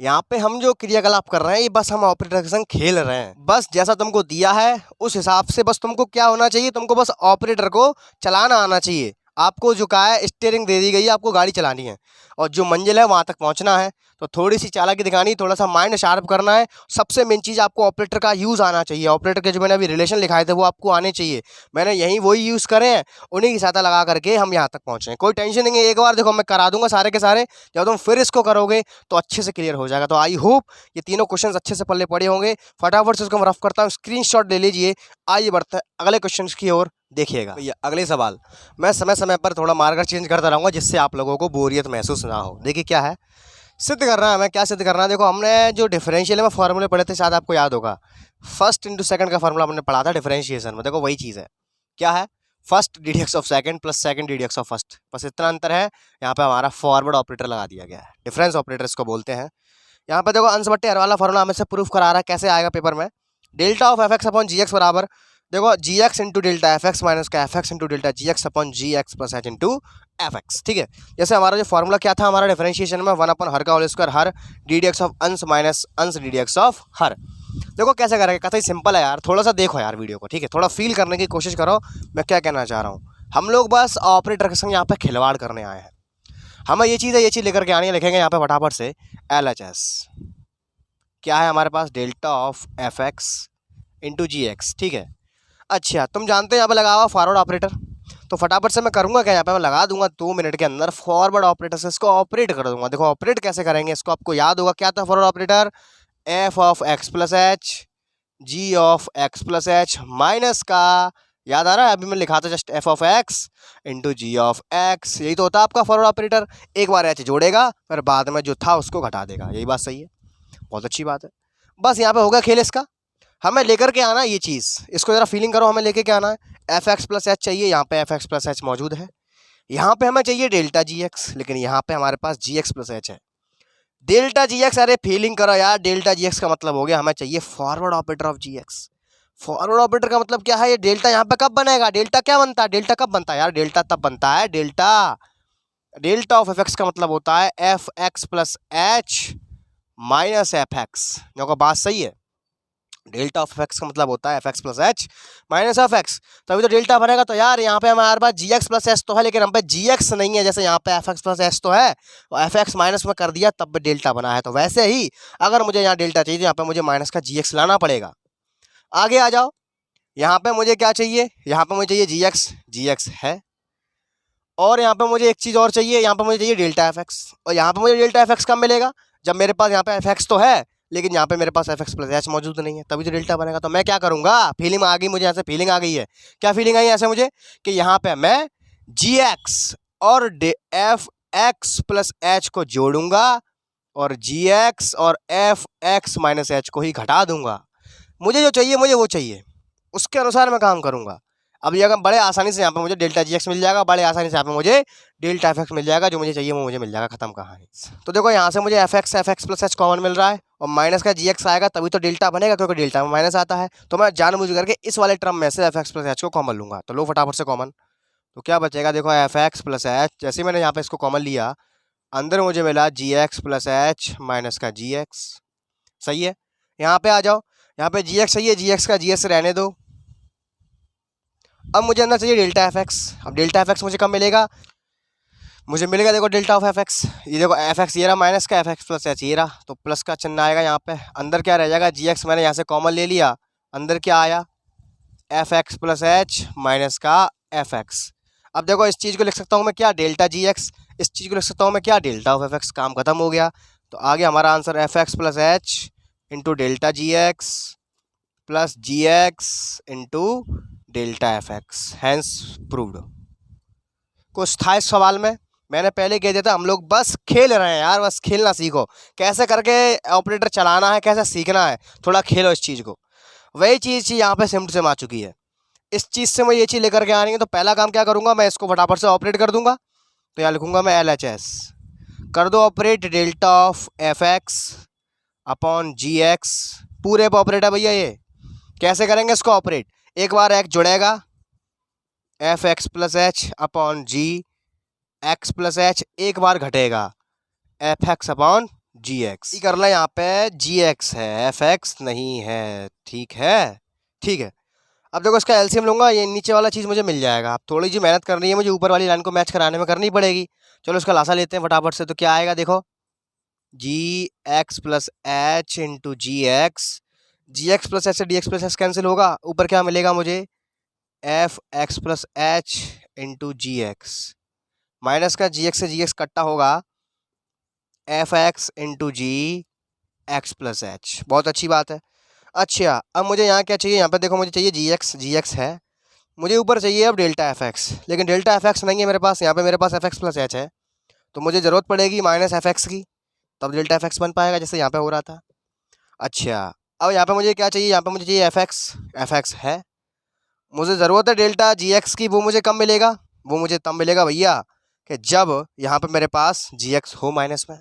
यहाँ पे हम जो क्रियाकलाप कर रहे हैं ये बस हम ऑपरेटर के संग खेल रहे हैं। बस जैसा तुमको दिया है उस हिसाब से बस तुमको क्या होना चाहिए, तुमको बस ऑपरेटर को चलाना आना चाहिए। आपको जो कहा है, स्टीयरिंग दे दी गई है, आपको गाड़ी चलानी है और जो मंजिल है वहाँ तक पहुँचना है। तो थोड़ी सी चालाकी दिखानी, थोड़ा सा माइंड शार्प करना है। सबसे मेन चीज़ आपको ऑपरेटर का यूज़ आना चाहिए। ऑपरेटर के जो मैंने अभी रिलेशन लिखाए थे वो आपको आने चाहिए। मैंने यहीं वही यूज़ करे हैं, उन्हीं की सहायता लगा करके हम यहाँ तक पहुँचे हैं। कोई टेंशन नहीं है, एक बार देखो मैं करा दूंगा सारे के सारे, जब तुम फिर इसको करोगे तो अच्छे से क्लियर हो जाएगा। तो आई होप ये तीनों क्वेश्चंस अच्छे से पल्ले पड़े होंगे। फटाफट से इसको मैं रफ करता हूँ, स्क्रीनशॉट ले लीजिए। आइए बढ़ते हैं अगले क्वेश्चन की ओर। देखिएगा भैया, अगले सवाल मैं समय समय पर थोड़ा मार्कर चेंज करता रहूँगा, जिससे आप लोगों को बोरियत महसूस ना हो। देखिए क्या है, सिद्ध करना है हमें। क्या सिद्ध करना है, देखो हमने जो डिफरेंशियल में फॉर्मूले पढ़े थे, शायद आपको याद होगा, फर्स्ट इंटू सेकंड का फॉर्मूला हमने पढ़ा था डिफरेंशिएशन में। देखो वही चीज़ है, क्या है, first ddx of second plus second ddx of first, बस इतना अंतर है। यहाँ पे हमारा फॉरवर्ड ऑपरेटर लगा दिया गया है, डिफरेंस ऑपरेटर इसको बोलते हैं। यहाँ पे देखो अंश बट्टे हर वाला फॉर्मूला हमें से प्रूफ करा रहा है, कैसे आएगा पेपर में। Delta of fx upon gx बराबर, देखो gx into delta fx minus का fx into delta gx upon gx plus h into fx, ठीक है। जैसे हमारा जो फॉर्मूला क्या था हमारा डिफरेंशिएशन में, 1 अपॉन हर का होल स्क्वायर हर ddx ऑफ अंश माइनस अंश ddx ऑफ हर। देखो कैसे करेंगे, कतई सिंपल है यार, थोड़ा सा देखो यार वीडियो को, ठीक है, थोड़ा फील करने की कोशिश करो मैं क्या कहना चाह रहा हूँ। हम लोग बस ऑपरेटर के संग यहाँ पे खिलवाड़ करने आए हैं। हमें ये चीज़ लेकर के आनी है, लिखेंगे यहाँ पे फटाफट से LHS। क्या है हमारे पास, delta of fx into gx, ठीक है। अच्छा, तुम जानते हो यहाँ पे लगा हुआ फॉरवर्ड ऑपरेटर, तो फटाफट से मैं करूँगा क्या, यहाँ पे मैं लगा दूंगा 2 मिनट के अंदर फॉरवर्ड ऑपरेटर से इसको ऑपरेट कर दूंगा। देखो ऑपरेट कैसे करेंगे इसको, आपको याद होगा क्या था forward operator, f of x plus h g of x plus H minus का, याद आ रहा है, अभी मैं लिखा था just f of x into g of x, यही तो होता है आपका फॉरवर्ड ऑपरेटर। एक बार h जोड़ेगा फिर बाद में जो था उसको घटा देगा, यही बात सही है, बहुत अच्छी बात है। बस यहाँ पे होगा खेल इसका, हमें लेकर के आना ये चीज़, इसको ज़रा फीलिंग करो, हमें लेके क्या आना है, fx प्लस एच चाहिए, यहाँ पे fx प्लस एच मौजूद है, यहाँ पे हमें चाहिए डेल्टा gx, लेकिन यहाँ पे हमारे पास gx प्लस एच है। डेल्टा gx, अरे फीलिंग करो यार, डेल्टा gx का मतलब हो गया हमें चाहिए forward operator of gx। Forward operator का मतलब क्या है, ये डेल्टा यहाँ पे कब बनेगा, डेल्टा क्या बनता है, डेल्टा कब बनता है यार, डेल्टा तब बनता है, डेल्टा ऑफ fx का मतलब होता है fx plus H minus fx। देखो बात सही है, डेल्टा ऑफ fx का मतलब होता है fx plus H minus fx, तभी तो डेल्टा बनेगा। तो यार यहाँ पे हमारे पास gx प्लस एच तो है, लेकिन हम पे gx नहीं है, जैसे यहाँ पे fx प्लस एच तो है, और fx माइनस में कर दिया तब डेल्टा बना है। तो वैसे ही अगर मुझे यहाँ डेल्टा चाहिए तो यहाँ पे मुझे माइनस का gx लाना पड़ेगा। आगे आ जाओ, यहाँ पे मुझे क्या चाहिए, यहाँ पे मुझे चाहिए gx है, और यहाँ पे मुझे एक चीज़ और चाहिए, यहाँ पे मुझे चाहिए डेल्टा fx, और यहाँ पे मुझे डेल्टा fx कब मिलेगा, जब मेरे पास यहाँ पे fx तो है लेकिन यहाँ पे मेरे पास एफ एक्स प्लस एच मौजूद नहीं है, तभी तो डेल्टा बनेगा। तो मैं क्या करूँगा, फीलिंग आ गई मुझे, यहाँ से फीलिंग आ गई है। क्या फीलिंग आई ऐसे मुझे कि यहाँ पे मैं जी एक्स और एफ एक्स प्लस एच को जोड़ूंगा और जी एक्स और एफ एक्स माइनस एच को ही घटा दूंगा। मुझे जो चाहिए मुझे वो चाहिए, उसके अनुसार मैं काम करूंगा। अब ये अगर बड़े आसानी से यहाँ पे मुझे डेल्टा जी एक्स मिल जाएगा, बड़े आसानी से यहाँ पे मुझे डेल्टा एफ एक्स मिल जाएगा, जो मुझे चाहिए वो मुझे मिल जाएगा, खत्म कहानी। तो देखो यहाँ से मुझे F x plus H common मिल रहा है और माइनस का जी एक्स आएगा तभी तो डेल्टा बनेगा, क्योंकि डेल्टा में माइनस आता है। तो मैं जानबूझ करके इस वाले टर्म में से एफ एक्स प्लस एच को कॉमन लूंगा। तो लो फटाफट से कॉमन, तो क्या बचेगा, देखो एफ एक्स प्लस एच, जैसे मैंने यहाँ पे इसको कॉमन लिया, अंदर मुझे मिला जी एक्स प्लस एच माइनस का जी एक्स। सही है, यहाँ पे आ जाओ, यहाँ पे जी एक्स सही है, जी एक्स का जी एक्स रहने दो। अब मुझे अंदर चाहिए डेल्टा एफ एक्स। अब डेल्टा एफ एक्स मुझे कब मिलेगा, मुझे मिलेगा देखो डेल्टा ऑफ एफ एक्स, ये देखो एफ एक्स ये रहा माइनस का, एफ एक्स प्लस एच ये रहा, तो प्लस का चिन्ह आएगा यहाँ पे। अंदर क्या रह जाएगा, जी एक्स मैंने यहाँ से कॉमन ले लिया, अंदर क्या आया, F x plus H minus का एफ एक्स। अब देखो इस चीज़ को लिख सकता हूँ मैं क्या, डेल्टा जी एक्स, इस चीज़ को लिख सकता हूँ मैं क्या, डेल्टा ऑफ एफ एक्स। काम खत्म हो गया। तो आ गया हमारा answer F x plus H into delta G X plus G X into delta F X, hence proved. कुछ था इस सवाल में, मैंने पहले कह दिया था हम लोग बस खेल रहे हैं यार, बस खेलना सीखो, कैसे करके ऑपरेटर चलाना है, कैसे सीखना है, थोड़ा खेलो इस चीज़ को। वही चीज़ यहाँ पे सिम्ट से आ चुकी है, इस चीज़ से मैं ये चीज़ लेकर के आनी है। तो पहला काम क्या करूँगा, मैं इसको फटाफट से ऑपरेट कर दूंगा। तो यहाँ लिखूंगा मैं एल एच एस, कर दो operate delta of f x upon ji x, पूरे पे ऑपरेट है भैया। ये कैसे करेंगे इसको ऑपरेट, एक बार एक्स जुड़ेगा, F x plus H upon जी एक्स प्लस एच, एक बार घटेगा, एफ एक्स अपॉन जी एक्स। कर लें, यहाँ पे जी एक्स है, एफ एक्स नहीं है, ठीक है, ठीक है। अब देखो इसका एलसीएम लूंगा, ये नीचे वाला चीज़ मुझे मिल जाएगा। अब थोड़ी सी मेहनत करनी है मुझे, ऊपर वाली लाइन को मैच कराने में करनी पड़ेगी। चलो इसका लासा लेते हैं फटाफट से। तो क्या आएगा देखो, G X plus H into G X plus H से D X plus H cancel होगा, ऊपर क्या मिलेगा मुझे, F x plus H into G X, minus का जी एक्स से जी एक्स कट्टा होगा, F X into G X plus H. बहुत अच्छी बात है। अच्छा अब मुझे यहाँ क्या चाहिए, यहाँ पर देखो मुझे चाहिए जी एक्स है, मुझे ऊपर चाहिए अब डेल्टा एफ एक्स, लेकिन डेल्टा एफ एक्स नहीं है मेरे पास, यहाँ पे मेरे पास एफ एक्स प्लस एच है, तो मुझे ज़रूरत पड़ेगी माइनस एफ एक्स की, तब डेल्टा एफ एक्स बन पाएगा, जैसे यहाँ पे हो रहा था। अच्छा अब यहाँ पे मुझे क्या चाहिए, यहाँ पे मुझे चाहिए एफ एक्स है, मुझे ज़रूरत है डेल्टा जी एक्स की, वो मुझे कब मिलेगा, वो मुझे तब मिलेगा भैया कि जब यहाँ पे मेरे पास जी एक्स हो माइनस में।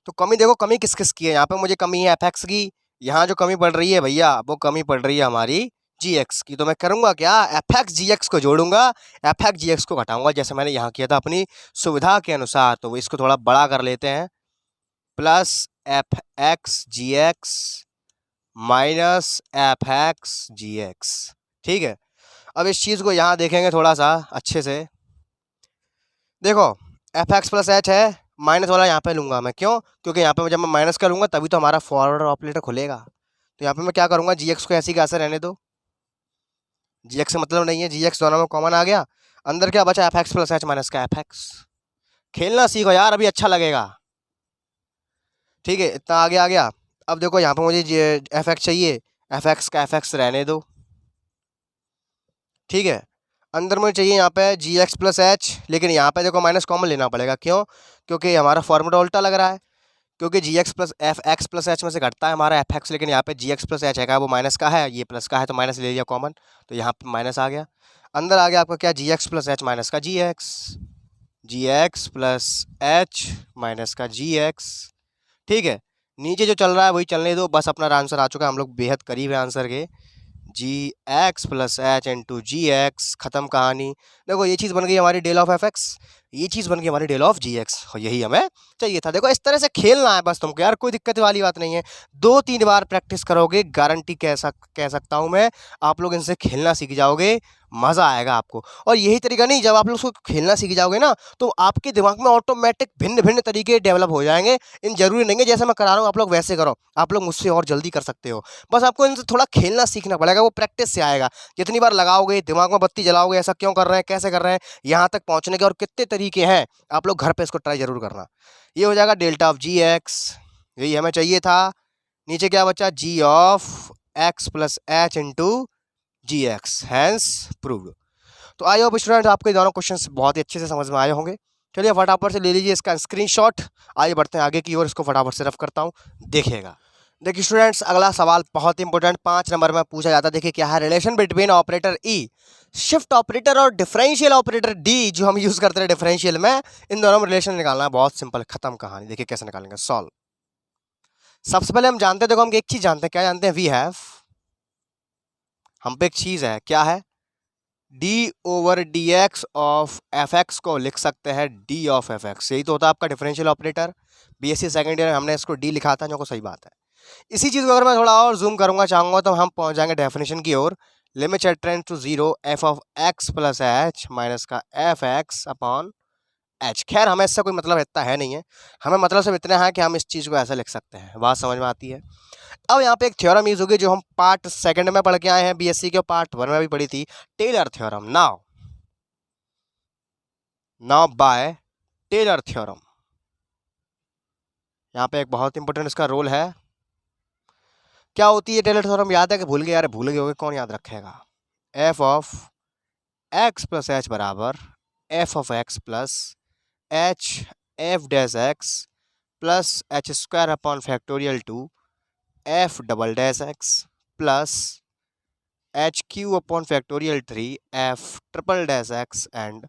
तो कमी देखो, कमी किस किस की है, यहाँ पे मुझे कमी है एफ एक्स की, यहाँ जो कमी पड़ रही है भैया वो कमी पड़ रही है हमारी जी एक्स की। तो मैं करूँगा क्या, एफ एक्स जी एक्स को जोड़ूंगा, एफ एक्स जी एक्स को घटाऊंगा, जैसे मैंने यहाँ किया था अपनी सुविधा के अनुसार। तो इसको थोड़ा बड़ा कर लेते हैं, प्लस एफ एक्स जी एक्स माइनस एफ एक्स जी एक्स, ठीक है। अब इस चीज़ को यहाँ देखेंगे थोड़ा सा अच्छे से, देखो एफ एक्स प्लस एच है, माइनस वाला यहाँ पे लूँगा मैं, क्यों, क्योंकि यहाँ पे जब मैं माइनस का लूँगा तभी तो हमारा फॉरवर्ड ऑपरेटर खुलेगा। तो यहाँ पे मैं क्या करूँगा, जी एक्स को ऐसी कैसे रहने दो, जी एक्स से मतलब नहीं है, जी एक्स दोनों में कॉमन आ गया, अंदर क्या बचा, F x plus H minus का एफ एक्स। खेलना सीखो यार, अभी अच्छा लगेगा, ठीक है, इतना आगे आ गया। अब देखो यहाँ पे मुझे एफ एक्स चाहिए, एफ एक्स का एफ एक्स रहने दो, ठीक है। अंदर मुझे चाहिए यहाँ पे जी एक्स प्लस एच, लेकिन यहाँ पे देखो माइनस कॉमन लेना पड़ेगा, क्यों, क्योंकि हमारा फॉर्मूला उल्टा लग रहा है, क्योंकि G X plus F x plus H में से घटता है हमारा एफ एक्स, लेकिन यहाँ पे जी एक्स प्लस एच है वो माइनस का है, ये प्लस का है, तो माइनस ले लिया कॉमन, तो यहाँ पे माइनस आ गया। अंदर आ गया आपका क्या, जी एक्स प्लस एच माइनस का G X plus H minus का जी एक्स, ठीक है। नीचे जो चल रहा है वही चलने दो, बस अपना आंसर आ चुका है, हम लोग बेहद करीब है आंसर के, जी X plus H into G x, ख़त्म कहानी। देखो ये चीज़ बन गई हमारी डेल ऑफ एफ एक्स, ये चीज़ बन गई हमारी डेल ऑफ जी एक्स, और यही हमें चाहिए था। देखो इस तरह से खेलना है बस तुमको यार, कोई दिक्कत वाली बात नहीं है, 2-3 बार प्रैक्टिस करोगे, गारंटी कह सकता हूँ मैं, आप लोग इनसे खेलना सीख जाओगे, मज़ा आएगा आपको। और यही तरीका नहीं, जब आप लोग उसको खेलना सीख जाओगे ना, तो आपके दिमाग में ऑटोमेटिक भिन्न भिन्न तरीके डेवलप हो जाएंगे। इन जरूरी नहीं है जैसे मैं करा रहा हूँ आप लोग वैसे करो, आप लोग मुझसे और जल्दी कर सकते हो, बस आपको इनसे थोड़ा खेलना सीखना पड़ेगा, वो प्रैक्टिस से आएगा। जितनी बार लगाओगे, दिमाग में बत्ती जलाओगे, ऐसा क्यों कर रहे हैं, कैसे कर रहे हैं, यहाँ तक पहुँचने के और कितने तरीके हैं, आप लोग घर पे इसको ट्राई जरूर करना। ये हो जाएगा डेल्टा ऑफ जी एक्स, यही हमें चाहिए था, नीचे क्या बचा, G of x plus H into G X, hence proved. तो आई होप स्टूडेंट आपके दोनों क्वेश्चंस बहुत ही अच्छे से समझ में आए होंगे। चलिए फटाफट से ले लीजिए इसका स्क्रीनशॉट। आइए बढ़ते हैं आगे की ओर, इसको फटाफट से रफ करता हूँ, देखिएगा। देखिए स्टूडेंट्स, अगला सवाल बहुत इंपॉर्टेंट 5 नंबर में पूछा जाता है। देखिए क्या है, रिलेशन बिटवीन ऑपरेटर ई, शिफ्ट ऑपरेटर और डिफरेंशियल ऑपरेटर डी जो हम यूज करते हैं डिफरेंशियल में, इन दोनों में रिलेशन निकालना है। बहुत सिंपल, खत्म कहानी। देखिए कैसे निकालेंगे, सॉल्व। सबसे पहले हम जानते हैं, देखो हम एक चीज जानते हैं, क्या जानते हैं, वी हैव, हम पे एक चीज है, क्या है, D over D x of f x को लिख सकते हैं डी ऑफ एफ एक्स। यही तो होता है आपका differential operator. BSc second year में हमने इसको डी लिखा था, जो को सही बात है। इसी चीज़ को अगर मैं थोड़ा और जूम करूंगा चाहूंगा तो हम पहुंच जाएंगे डेफिनेशन की ओर। Limit at tend to 0 F of x plus H minus का एफ एक्स अपॉन एच। खैर हमें इससे कोई मतलब इतना है नहीं है, हमें मतलब सिर्फ इतना है कि हम इस चीज़ को ऐसे लिख सकते हैं। बात समझ में आती है। अब यहाँ पे एक थ्योरम यूज होगी जो हम पार्ट सेकंड में पढ़ के आए हैं बीएससी के, पार्ट 1 में भी पढ़ी थी, Taylor theorem. Now by Taylor theorem, यहाँ पे एक बहुत इंपॉर्टेंट इसका रोल है। क्या होती है टेलर थ्योरम, याद है कि भूल गए, यार भूल गए होगे, कौन याद रखेगा। F of x plus H बराबर F of x plus H F dash X plus H square upon factorial two F double dash X plus H cube upon factorial 3 F triple dash X and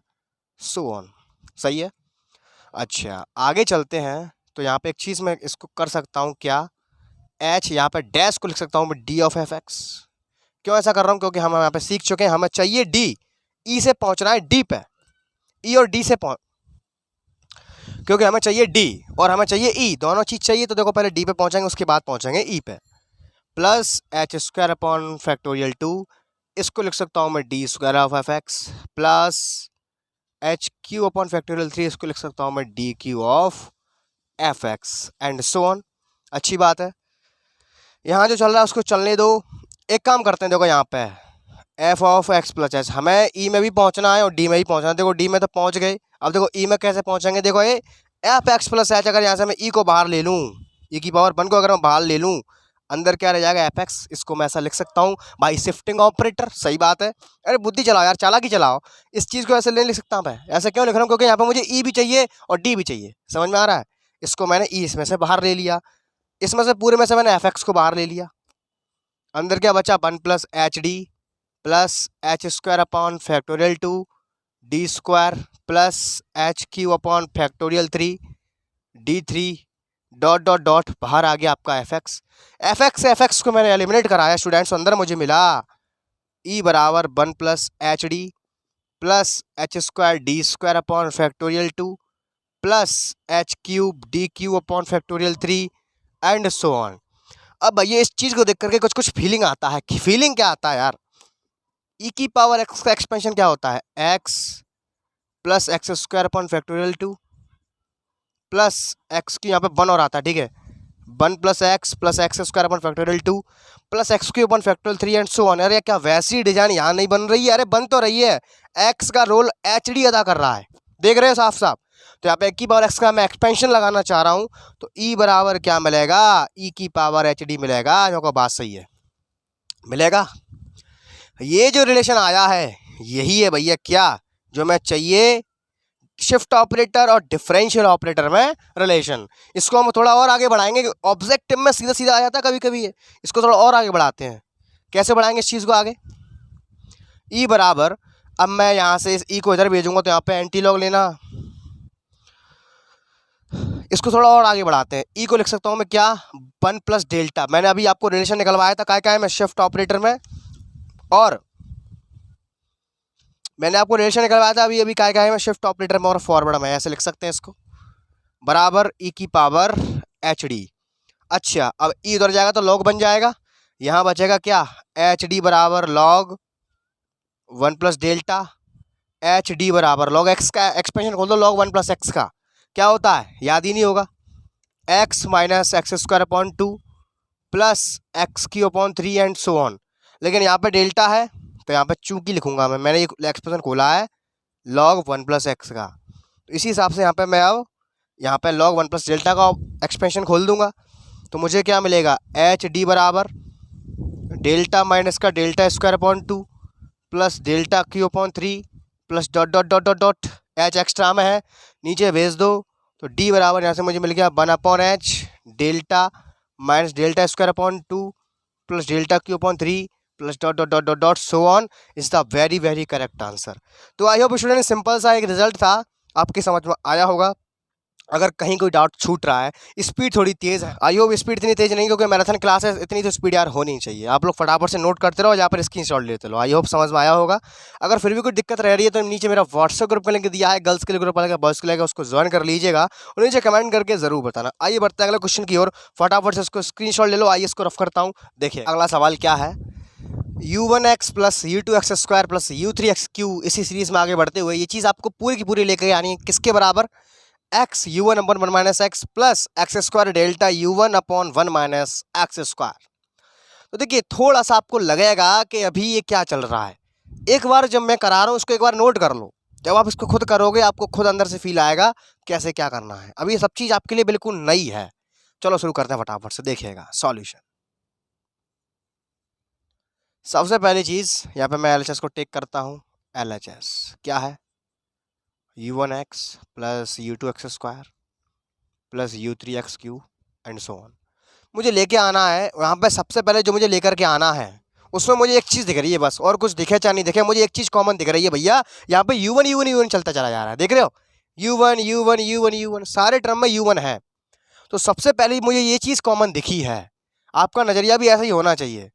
so on. सही है। अच्छा आगे चलते हैं, तो यहाँ पे एक चीज़ मैं इसको कर सकता हूँ, क्या, एच यहाँ पे डैश को लिख सकता हूँ मैं डी ऑफ एफ एक्स। क्यों ऐसा कर रहा हूँ, क्योंकि हम यहाँ पे सीख चुके हैं, हमें चाहिए डी, ई से पहुँचना है डी पे, ई और डी से क्योंकि हमें चाहिए डी और हमें चाहिए ई, दोनों चीज़ चाहिए। तो देखो पहले डी पे पहुँचेंगे, उसके बाद पहुँचेंगे ई पे। Plus H square upon factorial 2, इसको लिख सकता हूँ मैं D square of f x, plus H cube upon factorial 3, इसको लिख सकता हूँ मैं D Q of f x and so on. अच्छी बात है। यहाँ जो चल रहा है उसको चलने दो। एक काम करते हैं, देखो यहाँ पे F of x plus H, हमें ई में भी पहुँचना है और डी में भी पहुँचना है। देखो डी में तो पहुँच गए, अब देखो ई में कैसे पहुँचेंगे। देखो ये एफ एक्स प्लस एच, अगर यहाँ से मैं ई को बाहर ले लूँ, ई की पावर 1 को अगर मैं बाहर ले लूँ, अंदर क्या रह जाएगा, एफ एक्स। इसको मैं ऐसा लिख सकता हूँ बाई शिफ्टिंग ऑपरेटर। सही बात है। अरे बुद्धि चलाओ यार, चालाकी चलाओ। इस चीज़ को ऐसे नहीं लिख सकता मैं, ऐसे क्यों लिख रहा हूँ, क्योंकि यहाँ पे मुझे ई भी चाहिए और डी भी चाहिए। समझ में आ रहा है। इसको मैंने ई इसमें से बाहर ले लिया, इसमें से पूरे में से मैंने एफ एक्स को बाहर ले लिया। अंदर क्या बचा, 1 plus H D plus H square upon factorial 2 D square plus H cube upon factorial 3 D 3 dot dot dot, बाहर आ गया आपका एफ एक्स। एफ एक्स को मैंने एलिमिनेट कराया स्टूडेंट्स, अंदर मुझे मिला ई बराबर 1 plus H D plus H square D square upon factorial 2 plus H cube D Q upon factorial 3 and so on. अब भैया इस चीज़ को देख करके कुछ कुछ फीलिंग आता है। फीलिंग क्या आता है यार, ई की पावर एक्स का एक्सपेंशन क्या होता है, x plus x square upon factorial 2 plus x की यहाँ पे 1 और आता है, ठीक है, 1 plus x square upon factorial 2 plus x Q upon factorial 3 and so on. अरे क्या वैसी डिजाइन यहाँ नहीं बन रही है, अरे बन तो रही है। एक्स का रोल एच डी अदा कर रहा है, देख रहे हो साफ साफ। तो यहाँ पे की पावर एक्स का मैं एक्सपेंशन लगाना चाह रहा हूँ, तो ई बराबर क्या मिलेगा, ई की पावर एच डी मिलेगा। जो को बात सही है, मिलेगा। ये जो रिलेशन आया है यही है भैया, क्या जो मैं चाहिए, शिफ्ट ऑपरेटर और डिफरेंशियल ऑपरेटर में रिलेशन। इसको हम थोड़ा और आगे बढ़ाएंगे, ऑब्जेक्टिव में सीधा सीधा आ जाता है कभी कभी है, इसको थोड़ा और आगे बढ़ाते हैं। कैसे बढ़ाएंगे इस चीज़ को आगे, ई बराबर, अब मैं यहाँ से इस ई को इधर भेजूंगा तो यहाँ पे एंटी लॉग लेना, इसको थोड़ा और आगे बढ़ाते हैं। ई को लिख सकता हूँ मैं क्या, 1 प्लस डेल्टा। मैंने अभी आपको रिलेशन निकलवाया था क्या है, मैं शिफ्ट ऑपरेटर में, और मैंने आपको रिलेशन निकलवाया था अभी अभी क्या है मैं शिफ्ट ऑपरेटर में और फॉरवर्ड में, ऐसे लिख सकते हैं इसको, बराबर ई की पावर एच डी। अच्छा अब ई उधर जाएगा तो लॉग बन जाएगा, यहाँ बचेगा क्या, एच डी बराबर log 1 plus delta, H D बराबर लॉग एक्स का एक्सपेंशन खोल दो, लॉग 1 प्लस एक्स का क्या होता है, याद ही नहीं होगा, x minus x square upon 2 plus x Q upon 3 and so on. लेकिन यहाँ पे डेल्टा है तो यहाँ पे चूंकि लिखूंगा मैंने ये एक्सप्रेशन खोला है लॉग 1 प्लस एक्स का, तो इसी हिसाब से यहाँ पे मैं अब यहाँ पे लॉग 1 प्लस डेल्टा का एक्सपेंशन खोल दूंगा। तो मुझे क्या मिलेगा, एच डी बराबर डेल्टा माइनस का delta square upon 2 plus delta Q upon 3 plus dot dot dot dot dot H extra में है, नीचे भेज दो। तो डी बराबर यहाँ से मुझे मिल गया 1 upon H delta minus delta square upon 2 plus delta Q upon 3 plus dot dot dot dot dot so on is the very very correct answer. तो आई होप स्टूडेंट सिंपल सा एक रिजल्ट था, आपकी समझ में आया होगा। अगर कहीं कोई डाउट छूट रहा है, स्पीड थोड़ी तेज़ है, आई होप स्पीड इतनी तेज़ नहीं, क्योंकि मैराथन क्लास है, इतनी तो स्पीड यार होनी चाहिए। आप लोग फटाफट से नोट करते रहो, यहाँ पर स्क्रीनशॉट लेते रहो। आई होप समझ में आया होगा। अगर फिर भी कोई दिक्कत रह रही है तो नीचे मेरा व्हाट्सएप ग्रुप का लिंक दिया है, गर्ल्स के लिए ग्रुप अलग है, बॉयज़ के लिए उसको ज्वाइन कर लीजिएगा और नीचे कमेंट करके जरूर बताना। आइए बढ़ते हैं अगले क्वेश्चन की ओर, फटाफट से उसको स्क्रीनशॉट ले लो। आइए इसको रफ करता हूँ। देखिए अगला सवाल क्या है, u1x plus u2x square plus u3x Q, इसी सीरीज में आगे बढ़ते हुए ये चीज़ आपको पूरी की पूरी लेकर आनी है। किसके बराबर, x u1 upon 1 minus x plus x square delta u1 upon 1 minus x square. तो देखिए थोड़ा सा आपको लगेगा कि अभी ये क्या चल रहा है। एक बार जब मैं करा रहा हूँ उसको एक बार नोट कर लो, जब आप इसको खुद करोगे आपको खुद अंदर से फील आएगा कैसे क्या करना है। अभी ये सब चीज़ आपके लिए बिल्कुल नई है। चलो शुरू करते हैं फटाफट से, देखिएगा सॉल्यूशन। सबसे पहली चीज़ यहाँ पे मैं एलएचएस को टेक करता हूँ। एलएचएस क्या है, u1x plus u2x square plus u3x Q and so on. मुझे लेके आना है यहाँ पे। सबसे पहले जो मुझे लेकर के आना है उसमें मुझे एक चीज़ दिख रही है बस, और कुछ दिखे चाहे नहीं दिखे, मुझे एक चीज़ कॉमन दिख रही है भैया। यहाँ पे u1 u1 u1 चलता चला जा रहा है, देख रहे हो, u1 u1 u1 u1 सारे टर्म में u1 है। तो सबसे पहले मुझे ये चीज़ कॉमन दिखी है, आपका नज़रिया भी ऐसा ही होना चाहिए।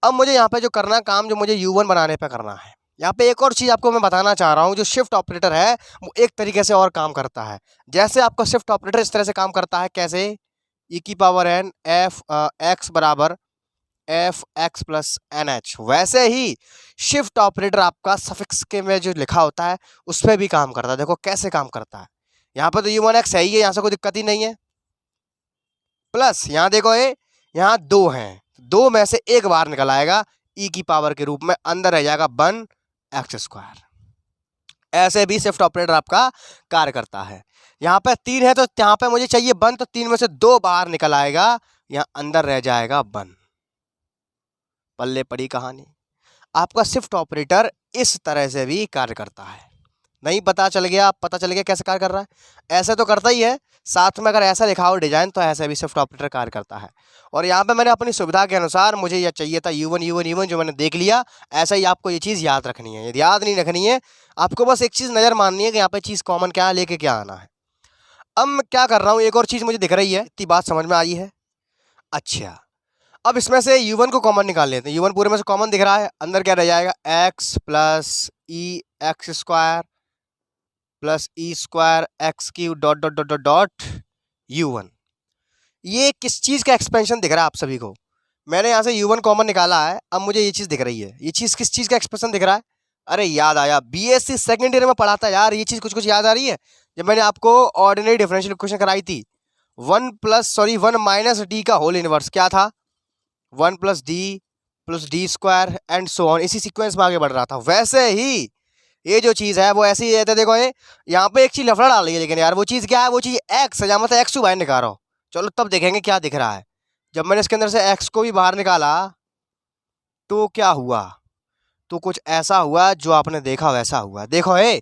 अब मुझे यहाँ पे जो करना काम, जो मुझे u1 बनाने पे करना है, यहाँ पे एक और चीज़ आपको मैं बताना चाह रहा हूँ। जो शिफ्ट ऑपरेटर है वो एक तरीके से और काम करता है। जैसे आपका शिफ्ट ऑपरेटर इस तरह से काम करता है, कैसे, e की पावर n f x बराबर f x plus n h, वैसे ही शिफ्ट ऑपरेटर आपका सफिक्स के में जो लिखा होता है उस पर भी काम करता है। देखो कैसे काम करता है। यहाँ पर तो u1x है ही है, यहाँ से कोई दिक्कत ही नहीं है। प्लस यहाँ देखो ये, यहाँ 2 हैं, 2 में से एक बार निकल आएगा e की पावर के रूप में, अंदर रह जाएगा 1 एक्स स्क्वायर। ऐसे भी शिफ्ट ऑपरेटर आपका कार्य करता है। यहाँ पे 3 है तो यहाँ पे मुझे चाहिए 1, तो 3 में से 2 बाहर निकल आएगा, यहाँ अंदर रह जाएगा 1। पल्ले पड़ी कहानी। आपका शिफ्ट ऑपरेटर इस तरह से भी कार्य करता है। नहीं पता चल गया, पता चल गया कैसे कार्य कर रहा है। ऐसे तो करता ही है, साथ में अगर ऐसा लिखा हो डिजाइन तो ऐसे भी शिफ्ट ऑपरेटर कार्य करता है। और यहाँ पे मैंने अपनी सुविधा के अनुसार, मुझे यह चाहिए था u1 u1 u1 जो मैंने देख लिया, ऐसा ही आपको ये चीज़ याद रखनी है। यदि याद नहीं रखनी है, आपको बस एक चीज़ नज़र माननी है कि यहाँ पे चीज़ कॉमन क्या है, लेके क्या आना है। अब मैं क्या कर रहा हूँ, एक और चीज़ मुझे दिख रही है, इतनी बात समझ में आई है। अच्छा अब इसमें से u1 को कॉमन निकाल लेते हैं। u1 पूरे में से कॉमन दिख रहा है, अंदर क्या रह जाएगा, x plus E X square plus E square X cube dot dot dot dot dot u1। ये किस चीज़ का एक्सपेंशन दिख रहा है आप सभी को। मैंने यहाँ से u1 कॉमन निकाला है, अब मुझे ये चीज़ दिख रही है। ये चीज़ किस चीज़ का एक्सप्रेशन दिख रहा है, अरे याद आया, बीएससी सेकेंड ईयर में पढ़ा था यार, ये चीज़ कुछ कुछ याद आ रही है। जब मैंने आपको ऑर्डिनरी डिफरेंशियल इक्वेशन कराई थी, 1 माइनस डी का होल इनवर्स क्या था, 1 plus D square and so on, इसी सीक्वेंस में आगे बढ़ रहा था। वैसे ही ये जो चीज़ है वो ऐसी ही है। तो देखो ये यहाँ पे एक चीज़ लफड़ा डाल रही है, लेकिन यार वो चीज़ क्या है, वो चीज़ एक्स है, जहाँ मतलब एक्स को बाहर निकाल रहा हो। चलो तब देखेंगे क्या दिख रहा है। जब मैंने इसके अंदर से एक्स को भी बाहर निकाला तो क्या हुआ, तो कुछ ऐसा हुआ जो आपने देखा वैसा हुआ। देखो ये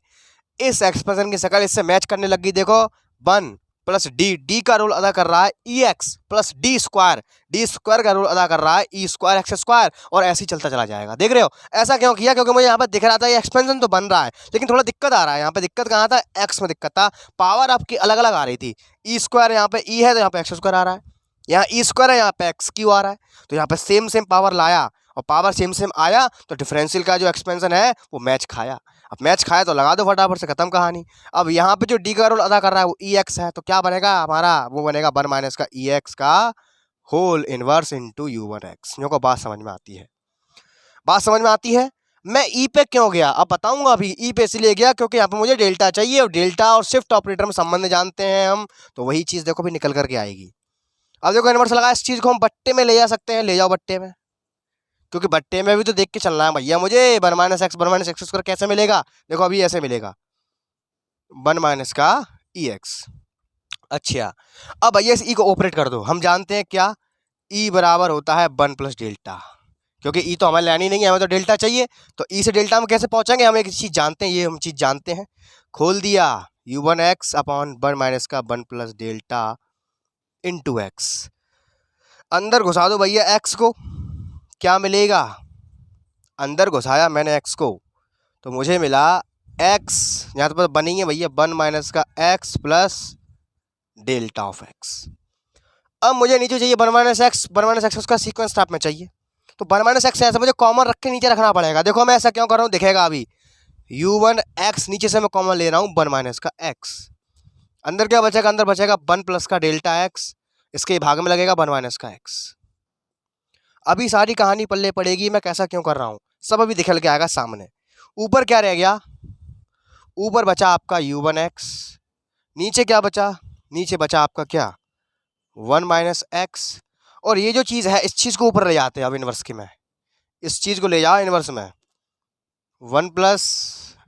इस एक्सप्रेशन की शक्ल इससे मैच करने लग गई। देखो 1 प्लस डी का रोल अदा कर रहा है ई एक्स प्लस डी स्क्वायर का रोल अदा कर रहा है ई स्क्वायर एक्स स्क्वायर, और ऐसे ही चलता चला जाएगा। देख रहे हो ऐसा क्यों किया, क्योंकि मुझे यहाँ पर दिख रहा था ये एक्सपेंशन तो बन रहा है, लेकिन थोड़ा दिक्कत आ रहा है। यहाँ पे दिक्कत कहाँ था, एक्स में दिक्कत था, पावर आपकी अलग अलग आ रही थी। ई स्क्वायर यहाँ पे ई है तो यहाँ पे एक्स स्क्वायर आ रहा है, यहाँ ई स्क्वायर है यहाँ पे एक्स क्यू आ रहा है। तो यहाँ पे सेम पावर लाया और पावर सेम आया तो डिफरेंशियल का जो एक्सपेंशन है वो मैच खाया। अब मैच खाया तो लगा दो फटाफट से, खत्म कहानी। अब यहाँ पे जो डी का रोल अदा कर रहा है वो ई एक्स है, तो क्या बनेगा हमारा, वो बनेगा 1 माइनस का ई एक्स का होल इनवर्स इंटू u1x। को बात समझ में आती है, बात समझ में आती है। मैं ई पे क्यों गया अब बताऊंगा। अभी ई पे इसलिए गया क्योंकि यहाँ पे मुझे डेल्टा चाहिए, और डेल्टा और शिफ्ट ऑपरेटर में संबंध जानते हैं हम, तो वही चीज़ देखो भी निकल करके आएगी। अब देखो इनवर्स लगा, इस चीज़ को हम बट्टे में ले जा सकते हैं, ले जाओ बट्टे में, क्योंकि बट्टे में भी तो देख के चलना है भैया मुझे। 1 माइनस एक्स स्क्वायर कैसे मिलेगा, देखो अभी ऐसे मिलेगा 1 माइनस का ई एक्स, अच्छा, अब भैया इस ई को ऑपरेट कर दो। हम जानते हैं क्या, ई बराबर होता है 1 प्लस डेल्टा, क्योंकि ई तो हमें लेनी नहीं है, हमें तो डेल्टा चाहिए। तो ई से डेल्टा हम कैसे पहुंचेंगे, हम एक चीज़ जानते हैं, ये हम चीज़ जानते हैं। खोल दिया, u1 एक्स अपॉन 1 माइनस का 1 प्लस डेल्टा इंटू एक्स। अंदर घुसा दो भैया एक्स को, क्या मिलेगा, अंदर घुसाया मैंने एक्स को तो मुझे मिला एक्स, यहाँ तो बनी है भैया 1 माइनस का x plus delta of x. अब मुझे नीचे चाहिए 1 माइनस एक्स, 1 माइनस एक्स उसका सीक्वेंस टाइप में चाहिए। तो 1 माइनस एक्स ऐसे मुझे कॉमन रख के नीचे रखना पड़ेगा। देखो मैं ऐसा क्यों कर रहा हूँ, दिखेगा अभी। u1 एक्स नीचे से मैं कॉमन ले रहा हूँ 1 माइनस का एक्स। अंदर क्या बचेगा, अंदर बचेगा 1 प्लस का डेल्टा एक्स, इसके भाग में लगेगा 1 माइनस का एक्स। अभी सारी कहानी पल्ले पड़ेगी, मैं कैसा क्यों कर रहा हूँ, सब अभी दिखल के आएगा सामने। ऊपर क्या रह गया, ऊपर बचा आपका u1 एक्स, नीचे क्या बचा, नीचे बचा आपका क्या 1 माइनस एक्स। और ये जो चीज़ है इस चीज़ को ऊपर ले जाते हैं अब इनवर्स की में, इस चीज़ को ले जाओ इनवर्स में, 1 plus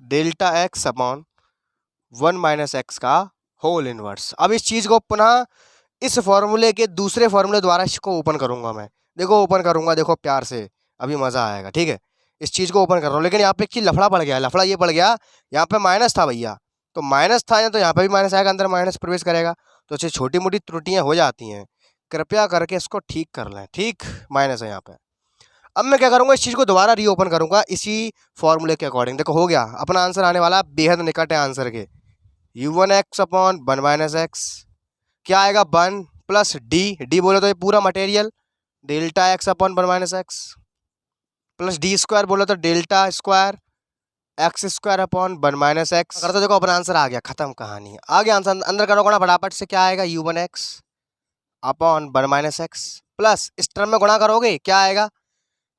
delta x upon 1 minus X का होल इनवर्स। अब इस चीज़ को पुनः इस फॉर्मूले के दूसरे फॉर्मूले द्वारा इसको ओपन करूंगा मैं। देखो ओपन करूंगा, देखो प्यार से, अभी मज़ा आएगा। ठीक है, इस चीज़ को ओपन कर रहा हूँ, लेकिन यहाँ पे एक चीज़ लफड़ा पड़ गया, लफड़ा ये पड़ गया, यहाँ पे माइनस था भैया, तो माइनस था या तो यहाँ पे भी माइनस आएगा, अंदर माइनस प्रवेश करेगा, तो अच्छी छोटी मोटी त्रुटियाँ हो जाती हैं, कृपया करके इसको ठीक कर लें। ठीक, माइनस है यहाँ पे। अब मैं क्या करूँगा, इस चीज़ को दोबारा रीओपन करूँगा इसी फॉर्मूले के अकॉर्डिंग। देखो हो गया, अपना आंसर आने वाला बेहद निकट है आंसर के, u1 x upon 1 minus x, क्या आएगा 1 प्लस डी बोले तो ये पूरा material, delta x upon 1 minus x, plus D square बोले तो delta square X square upon 1 minus x. करते देखो अपना आंसर आ गया, खत्म कहानी। आ गया आंसर, अंदर करोगे ना फटाफट से, क्या आएगा u1 x upon 1 minus x, plus इस टर्म में गुणा करोगे क्या आएगा,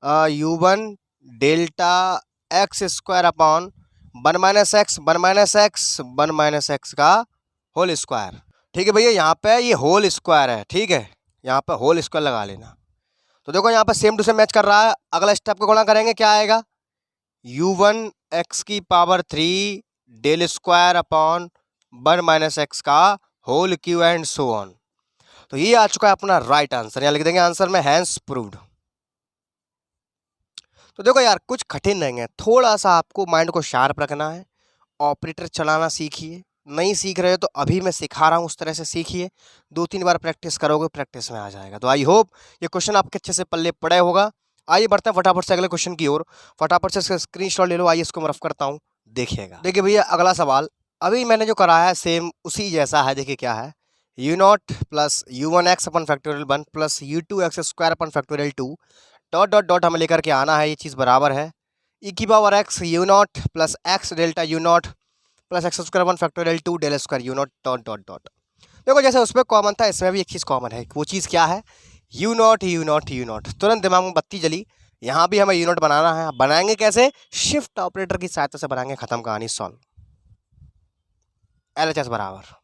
u1 delta x square upon 1 minus x, 1 minus x 1 minus X का होल स्क्वायर। ठीक है भैया, यहाँ पे ये होल स्क्वायर है, ठीक है, यहाँ पे होल स्क्वायर लगा लेना। तो देखो यहाँ पे सेम टू सेम मैच कर रहा है। अगला स्टेप को गुणा करेंगे, क्या आएगा, u1 एक्स की power 3 del square upon 1 minus X का whole cube and so on. तो ये आ चुका है अपना राइट आंसर, यहाँ लिख देंगे आंसर में हैंस प्रूव्ड। तो देखो यार कुछ कठिन नहीं है, थोड़ा सा आपको माइंड को शार्प रखना है, ऑपरेटर चलाना सीखिए। नहीं सीख रहे हो तो अभी मैं सिखा रहा हूँ, उस तरह से सीखिए, 2-3 बार प्रैक्टिस करोगे प्रैक्टिस में आ जाएगा। तो आई होप ये क्वेश्चन आपके अच्छे से पल्ले पड़े होगा। आइए बढ़ते हैं फटाफट से अगले क्वेश्चन की ओर, फटाफट से इसका स्क्रीनशॉट ले लो। आइए इसको मैं रफ करता हूँ, देखिएगा। देखिए भैया अगला सवाल अभी मैंने जो कराया है सेम उसी जैसा है। देखिए क्या है, u0 plus u1 X upon factorial 1 plus u2 X square upon factorial 2 dot dot dot हमें लेकर के आना है, ये चीज़ बराबर है ई की power x u0 plus x delta u0 plus x square 1 factorial 2 del square u0 dot dot dot. देखो जैसे उसमें कॉमन था इसमें भी एक चीज़ कॉमन है, वो चीज़ क्या है, u0 तुरंत दिमाग में बत्ती जली। यहाँ भी हमें u0 बनाना है, बनाएंगे कैसे, शिफ्ट ऑपरेटर की सहायता से बनाएंगे, खत्म कहानी, सॉल्व। LHS बराबर,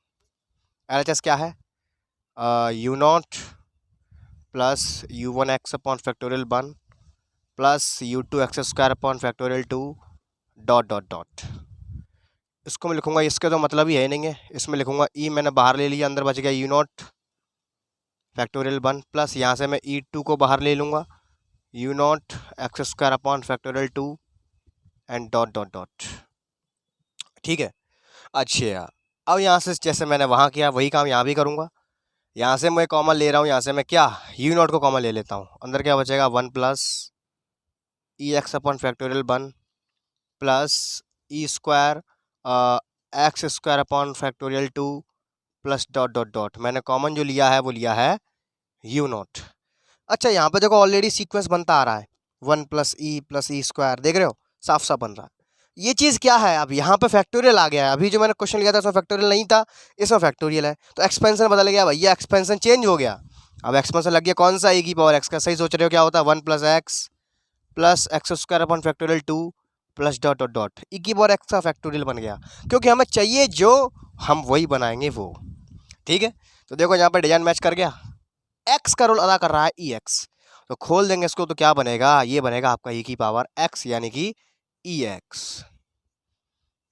LHS क्या है, u0 plus u1 x upon factorial 1 plus u2 X square upon factorial 2 dot dot dot. इसको मैं लिखूंगा, इसके तो मतलब ही है नहीं है, इसमें लिखूंगा ई मैंने बाहर ले लिया, अंदर बच गया u0 फैक्टोरियल 1 प्लस यहाँ से मैं e2 को बाहर ले लूँगा, u0 x square upon factorial 2 and dot dot dot. ठीक है, अच्छा अब यहाँ से जैसे मैंने वहाँ किया वही काम यहाँ भी करूँगा। यहाँ से मैं कॉमन ले रहा हूँ, यहाँ से मैं क्या u0 को कॉमन ले लेता हूँ, अंदर क्या बचेगा 1 plus E X upon factorial 1 plus E square X square upon factorial 2 plus dot dot dot. मैंने कॉमन जो लिया है वो लिया है u0। अच्छा यहाँ पे देखो ऑलरेडी सीक्वेंस बनता आ रहा है, 1 प्लस ई स्क्वायर, देख रहे हो साफ साफ बन रहा है। ये चीज़ क्या है, अब यहाँ पे फैक्टोरियल आ गया है, अभी जो मैंने क्वेश्चन लिया था उसमें फैक्टोरियल नहीं था, इसमें फैक्टोरियल है, तो एक्सपेंशन बदल गया भैया, एक्सपेंशन चेंज हो गया। अब एक्सपेंशन लग गया कौन सा, ए की पावर एक्स का, सही सोच रहे हो क्या होता है 1 plus x square upon factorial 2 plus dot dot dot, E की पावर एक्स का फैक्टोरियल बन गया, क्योंकि हमें चाहिए जो हम वही बनाएंगे वो। ठीक है, तो देखो यहाँ पर डिजाइन मैच कर गया, एक्स का रोल अदा कर रहा है ई एक्स, तो खोल देंगे इसको तो क्या बनेगा, ये बनेगा आपका ई की पावर एक्स यानी कि ई एक्स,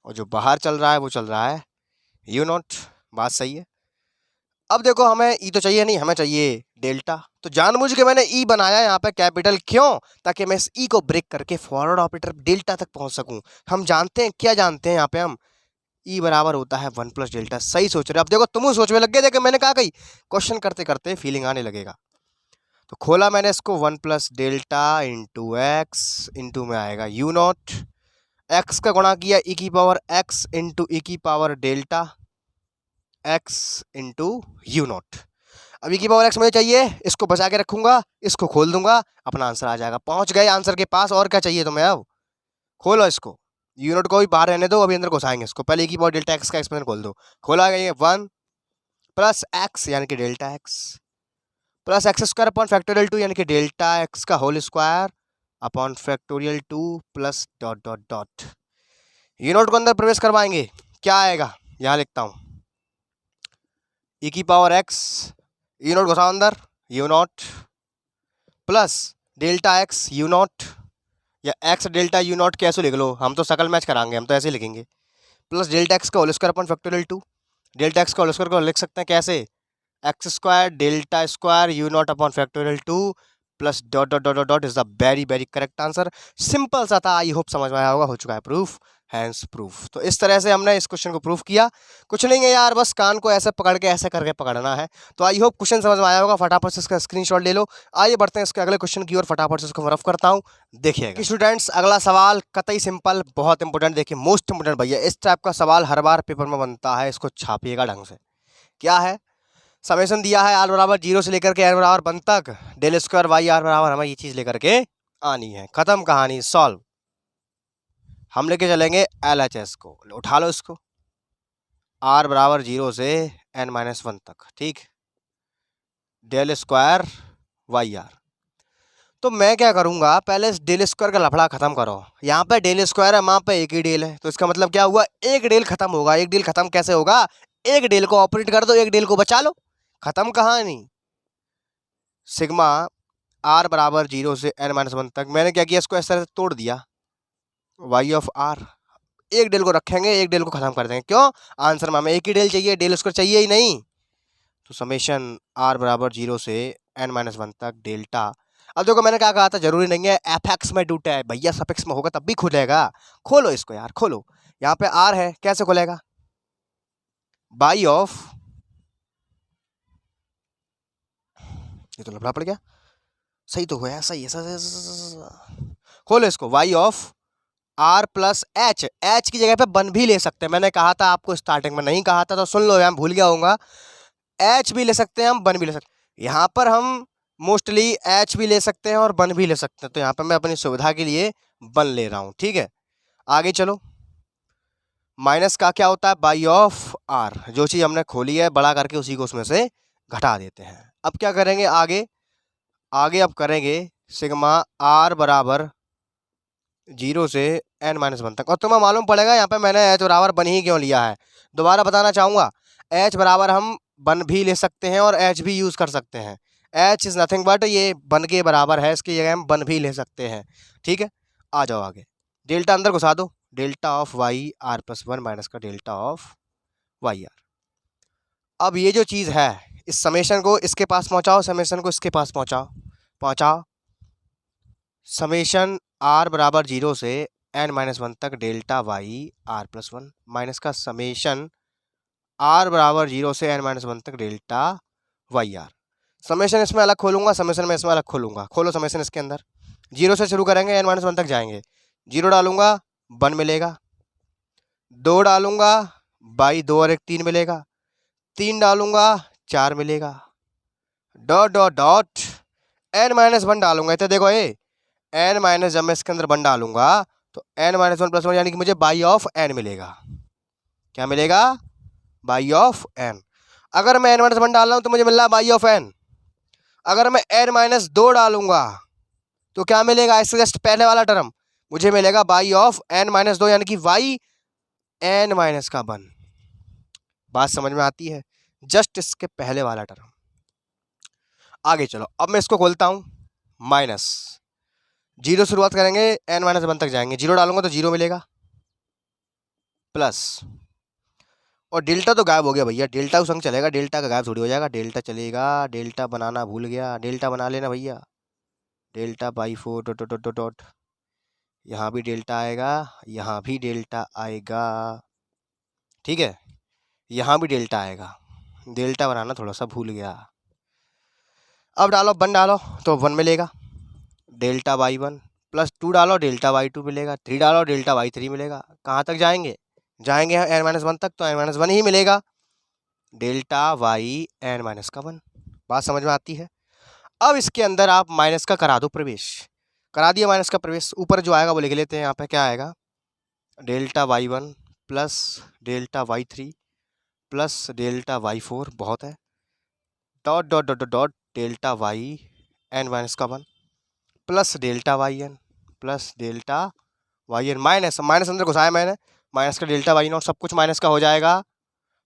और जो बाहर चल रहा है वो चल रहा है u0। बात सही है, अब देखो हमें ई तो चाहिए नहीं, हमें चाहिए डेल्टा। तो जानबूझ के मैंने ई बनाया यहाँ पे कैपिटल, क्यों? ताकि मैं इस ई को ब्रेक करके फॉरवर्ड ऑपरेटर डेल्टा तक पहुंच सकूं। हम जानते हैं, क्या जानते हैं यहाँ पे हम, ई बराबर होता है 1 प्लस डेल्टा। सही सोच रहे हो। अब देखो तुम सोच में लग गए, देखो मैंने कहा कही क्वेश्चन करते करते फीलिंग आने लगेगा। तो खोला मैंने इसको, 1 plus delta into x into में आएगा यू नॉट, एक्स का गुणा किया ई की पावर एक्स इंटू ई की power delta x into you not. अब ई की पावर एक्स मुझे चाहिए, इसको बचा के रखूंगा, इसको खोल दूंगा, अपना आंसर आ जाएगा। पहुंच गए आंसर के पास, और क्या चाहिए तुम्हें अब? खोलो इसको, यू नॉट को भी बाहर रहने दो, अभी अंदर घुसाएंगे इसको। पहले ई की पावर डेल्टा एक्स का एक्सप्रेशन खोल दो। खोला गया 1 प्लस एक्स यानी कि delta x plus x square upon factorial 2 यानी कि डेल्टा एक्स का whole square upon factorial 2 plus dot dot dot. U not को अंदर प्रवेश करवाएंगे, क्या आएगा? यहाँ लिखता हूँ, ई की पावर एक्स, यू नॉट घुसाओ अंदर, you not plus delta x you not, या एक्स डेल्टा यू नॉट कैसे लिख लो, हम तो शकल मैच कराएंगे, हम तो ऐसे लिखेंगे, प्लस डेल्टा एक्स का whole square upon factorial 2। Delta x का होल स्क्वायर को लिख सकते हैं कैसे? X square delta square u not upon factorial 2 plus dot dot dot dot is the very very correct answer. Simple सा था, I hope समझ में आया होगा। हो चुका है प्रूफ, हैंस प्रूफ। तो इस तरह से हमने इस क्वेश्चन को प्रूफ किया। कुछ नहीं है यार, बस कान को ऐसे पकड़ के ऐसे करके पकड़ना है। तो आई होप क्वेश्चन समझ में आया होगा। फटाफट से इसका स्क्रीनशॉट ले लो। आइए बढ़ते हैं इसके अगले क्वेश्चन की ओर, फटाफट से इसको रफ करता हूँ, देखिएगा स्टूडेंट्स। अगला सवाल कतई सिंपल, बहुत इंपॉर्टेंट, देखिए मोस्ट इंपॉर्टेंट भैया। इस टाइप का सवाल हर बार पेपर में बनता है, इसको छापिएगा ढंग से। क्या है? समेशन दिया है आर बराबर 0 से लेकर के एन बराबर 1 तक, डेल स्क्वायर वाई आर बराबर, हमें ये चीज लेकर के आनी है। खत्म कहानी, सॉल्व। हम लेके चलेंगे LHS को, उठा लो इसको, आर बराबर 0 से n-1 तक, ठीक, डेल स्क्वायर वाई आर। तो मैं क्या करूंगा, पहले इस डेल स्क्वायर का लफड़ा खत्म करो। यहाँ पे डेल स्क्वायर है, वहां पे एक ही डेल है, तो इसका मतलब क्या हुआ, एक डेल खत्म होगा। एक डेल खत्म कैसे होगा? एक डेल को ऑपरेट कर दो, एक डेल को बचा लो, खत्म कहानी। सिग्मा आर बराबर 0 से n-1 तक, मैंने क्या किया, इसको इस तरह से तोड़ दिया, वाई ऑफ आर। एक डेल को रखेंगे, एक डेल को खत्म कर देंगे। क्यों? आंसर में हमें एक ही डेल चाहिए, डेल स्क्वायर चाहिए ही नहीं। तो समेशन आर बराबर 0 से n-1 तक डेल्टा। अब देखो मैंने क्या कहा था, जरूरी नहीं है एफ एक्स में डूटा है भैया, सफिक्स में होगा तब भी खुलेगा। खोलो इसको यार, खोलो। यहाँ पे आर है, कैसे खुलेगा? बाई ऑफ, ये तो लफड़ा पड़ गया, सही तो हुआ, सही है, खोलो इसको, y of r plus h. H की जगह पे वन भी ले सकते हैं, मैंने कहा था आपको स्टार्टिंग में, नहीं कहा था तो सुन लो, मैं भूल गया होऊंगा। एच भी ले सकते हैं हम, वन भी ले सकते हैं। यहाँ पर हम मोस्टली एच भी ले सकते हैं और वन भी ले सकते हैं, तो यहाँ पर मैं अपनी सुविधा के लिए वन ले रहा हूँ, ठीक है। आगे चलो, माइनस का क्या होता है, बाई ऑफ आर। जो चीज़ हमने खोली है बड़ा करके, उसी को उसमें से घटा देते हैं। अब क्या करेंगे आगे, आगे अब करेंगे सिग्मा आर बराबर 0 से n-1 तक। और तुम्हें मालूम पड़ेगा यहाँ पे मैंने एच बराबर वन ही क्यों लिया है। दोबारा बताना चाहूँगा, एच बराबर हम वन भी ले सकते हैं और एच भी यूज़ कर सकते हैं। एच इज़ नथिंग बट ये वन के बराबर है, इसकी जगह हम वन भी ले सकते हैं, ठीक है। आ जाओ आगे, डेल्टा अंदर घुसा दो, delta of y r plus 1 minus का डेल्टा ऑफ वाई आर। अब ये जो चीज़ है, इस समेशन को इसके पास पहुँचाओ, समेशन को इसके पास पहुँचाओ, पहुँचाओ। समेशन आर बराबर 0 से n-1 तक delta y r plus 1 minus का समेशन आर बराबर 0 से n-1 तक डेल्टा वाई आर। समेशन इसमें अलग खोलूंगा, समेशन में इसमें अलग खोलूंगा। खोलो समेशन इसके अंदर, 0 से शुरू करेंगे, n-1 तक जाएंगे। 0 डालूंगा 1 मिलेगा, 2 डालूंगा बाई 2 और 1 3 मिलेगा, 3 डालूंगा 4 मिलेगा, डॉट डॉट डॉट n-1 डालूंगा। तो देखो ये n माइनस, जब मैं इसके अंदर 1 डालूंगा तो n-1 प्लस 1 यानी कि मुझे बाई ऑफ n मिलेगा। क्या मिलेगा? By of n। अगर मैं n-1 डाल रहा हूं तो मुझे मिल रहा है बाई ऑफ n। अगर मैं n-2 डालूंगा तो क्या मिलेगा? इससे जस्ट पहले वाला टर्म मुझे मिलेगा बाई ऑफ n-2 यानी कि y n-1। बात समझ में आती है? जस्ट इसके पहले वाला टर्म। आगे चलो, अब मैं इसको खोलता हूं, माइनस 0 शुरुआत करेंगे, n-1 तक जाएंगे। 0 डालूंगा तो 0 मिलेगा, प्लस और डेल्टा तो गायब हो गया भैया, डेल्टा उस संग चलेगा, डेल्टा का गायब थोड़ी हो जाएगा, डेल्टा चलेगा, डेल्टा बनाना भूल गया, डेल्टा बना लेना भैया, delta by 4 dot dot dot dot, यहाँ भी डेल्टा आएगा, यहाँ भी डेल्टा आएगा, ठीक है, यहाँ भी डेल्टा आएगा, डेल्टा बनाना थोड़ा सा भूल गया। अब डालो 1 डालो तो 1 मिलेगा, डेल्टा बाई 1 प्लस 2 डालो डेल्टा बाई 2 मिलेगा, 3 डालो डेल्टा बाई 3 मिलेगा। कहाँ तक जाएंगे, जाएंगे n माइनस 1 तक, तो n माइनस 1 ही मिलेगा, डेल्टा वाई n माइनस का 1। बात समझ में आती है। अब इसके अंदर आप माइनस का करा दो प्रवेश, करा दिया माइनस का प्रवेश, ऊपर जो आएगा वो लिख लेते हैं, यहाँ पे क्या आएगा, delta y 1 plus delta y 3 plus delta y 4, बहुत है, dot dot dot dot delta y n minus का 1 plus delta y n plus delta y n, minus minus अंदर घुसाया मैंने, माइनस का डेल्टा वाई नॉट, सब कुछ माइनस का हो जाएगा,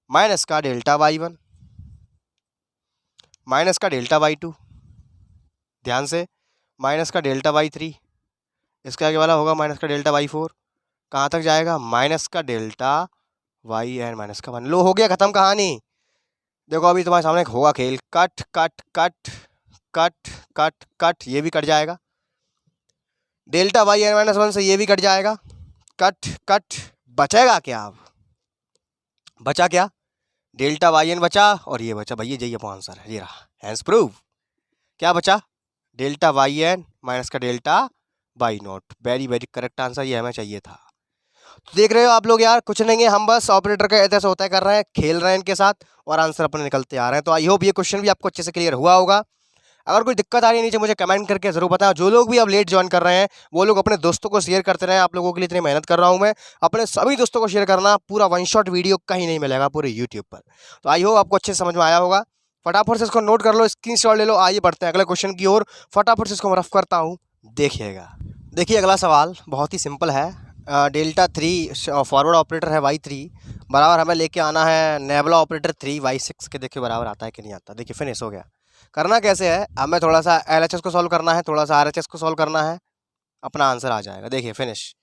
माइनस का डेल्टा वाई 1 माइनस का डेल्टा वाई 2, ध्यान से, माइनस का डेल्टा वाई 3, इसके आगे वाला होगा माइनस का डेल्टा वाई 4, कहाँ तक जाएगा, माइनस का डेल्टा वाई n माइनस का 1। लो हो गया खत्म कहानी। देखो अभी तुम्हारे सामने होगा खेल, cut cut cut cut cut cut, ये भी कट जाएगा, डेल्टा वाई n माइनस 1 से ये भी कट जाएगा, कट कट, बचेगा क्या अब, बचा क्या, डेल्टा वाई n बचा और ये बचा भैया, यही अपना आंसर है, ये रहा, हैंस प्रूव। क्या बचा, डेल्टा वाई n माइनस का delta y not, very very correct answer, ये हमें चाहिए था। तो देख रहे हो आप लोग यार, कुछ नहीं है, हम बस ऑपरेटर का ऐसा होता है कर रहे हैं, खेल रहे हैं इनके साथ और आंसर अपने निकलते आ रहे हैं। तो आई होप ये क्वेश्चन भी आपको अच्छे से क्लियर हुआ होगा। अगर कोई दिक्कत आ रही है नीचे मुझे कमेंट करके जरूर बताओ। जो लोग भी अब लेट ज्वाइन कर रहे हैं वो लोग अपने दोस्तों को शेयर करते रहे, आप लोगों के लिए इतनी मेहनत कर रहा हूं मैं, अपने सभी दोस्तों को शेयर करना, पूरा 1 शॉट वीडियो कहीं नहीं मिलेगा पूरे यूट्यूब पर। तो आई होप आपको अच्छे से समझ में आया होगा, फटाफट से इसको नोट कर लो, स्क्रीनशॉट ले लो। आइए बढ़ते हैं अगले क्वेश्चन की ओर, फटाफट से इसको मैं रफ करता हूँ, देखिएगा। देखिए अगला सवाल बहुत ही सिंपल है, डेल्टा 3 फॉरवर्ड ऑपरेटर है वाई 3 बराबर हमें लेके आना है नेबला ऑपरेटर 3 वाई 6 के, देखिए बराबर आता है कि नहीं आता। देखिए फिनिश हो गया। करना कैसे है, हमें थोड़ा सा एलएचएस को सॉल्व करना है, थोड़ा सा आरएचएस को सॉल्व करना है, अपना आंसर आ जाएगा। देखिए फिनिश।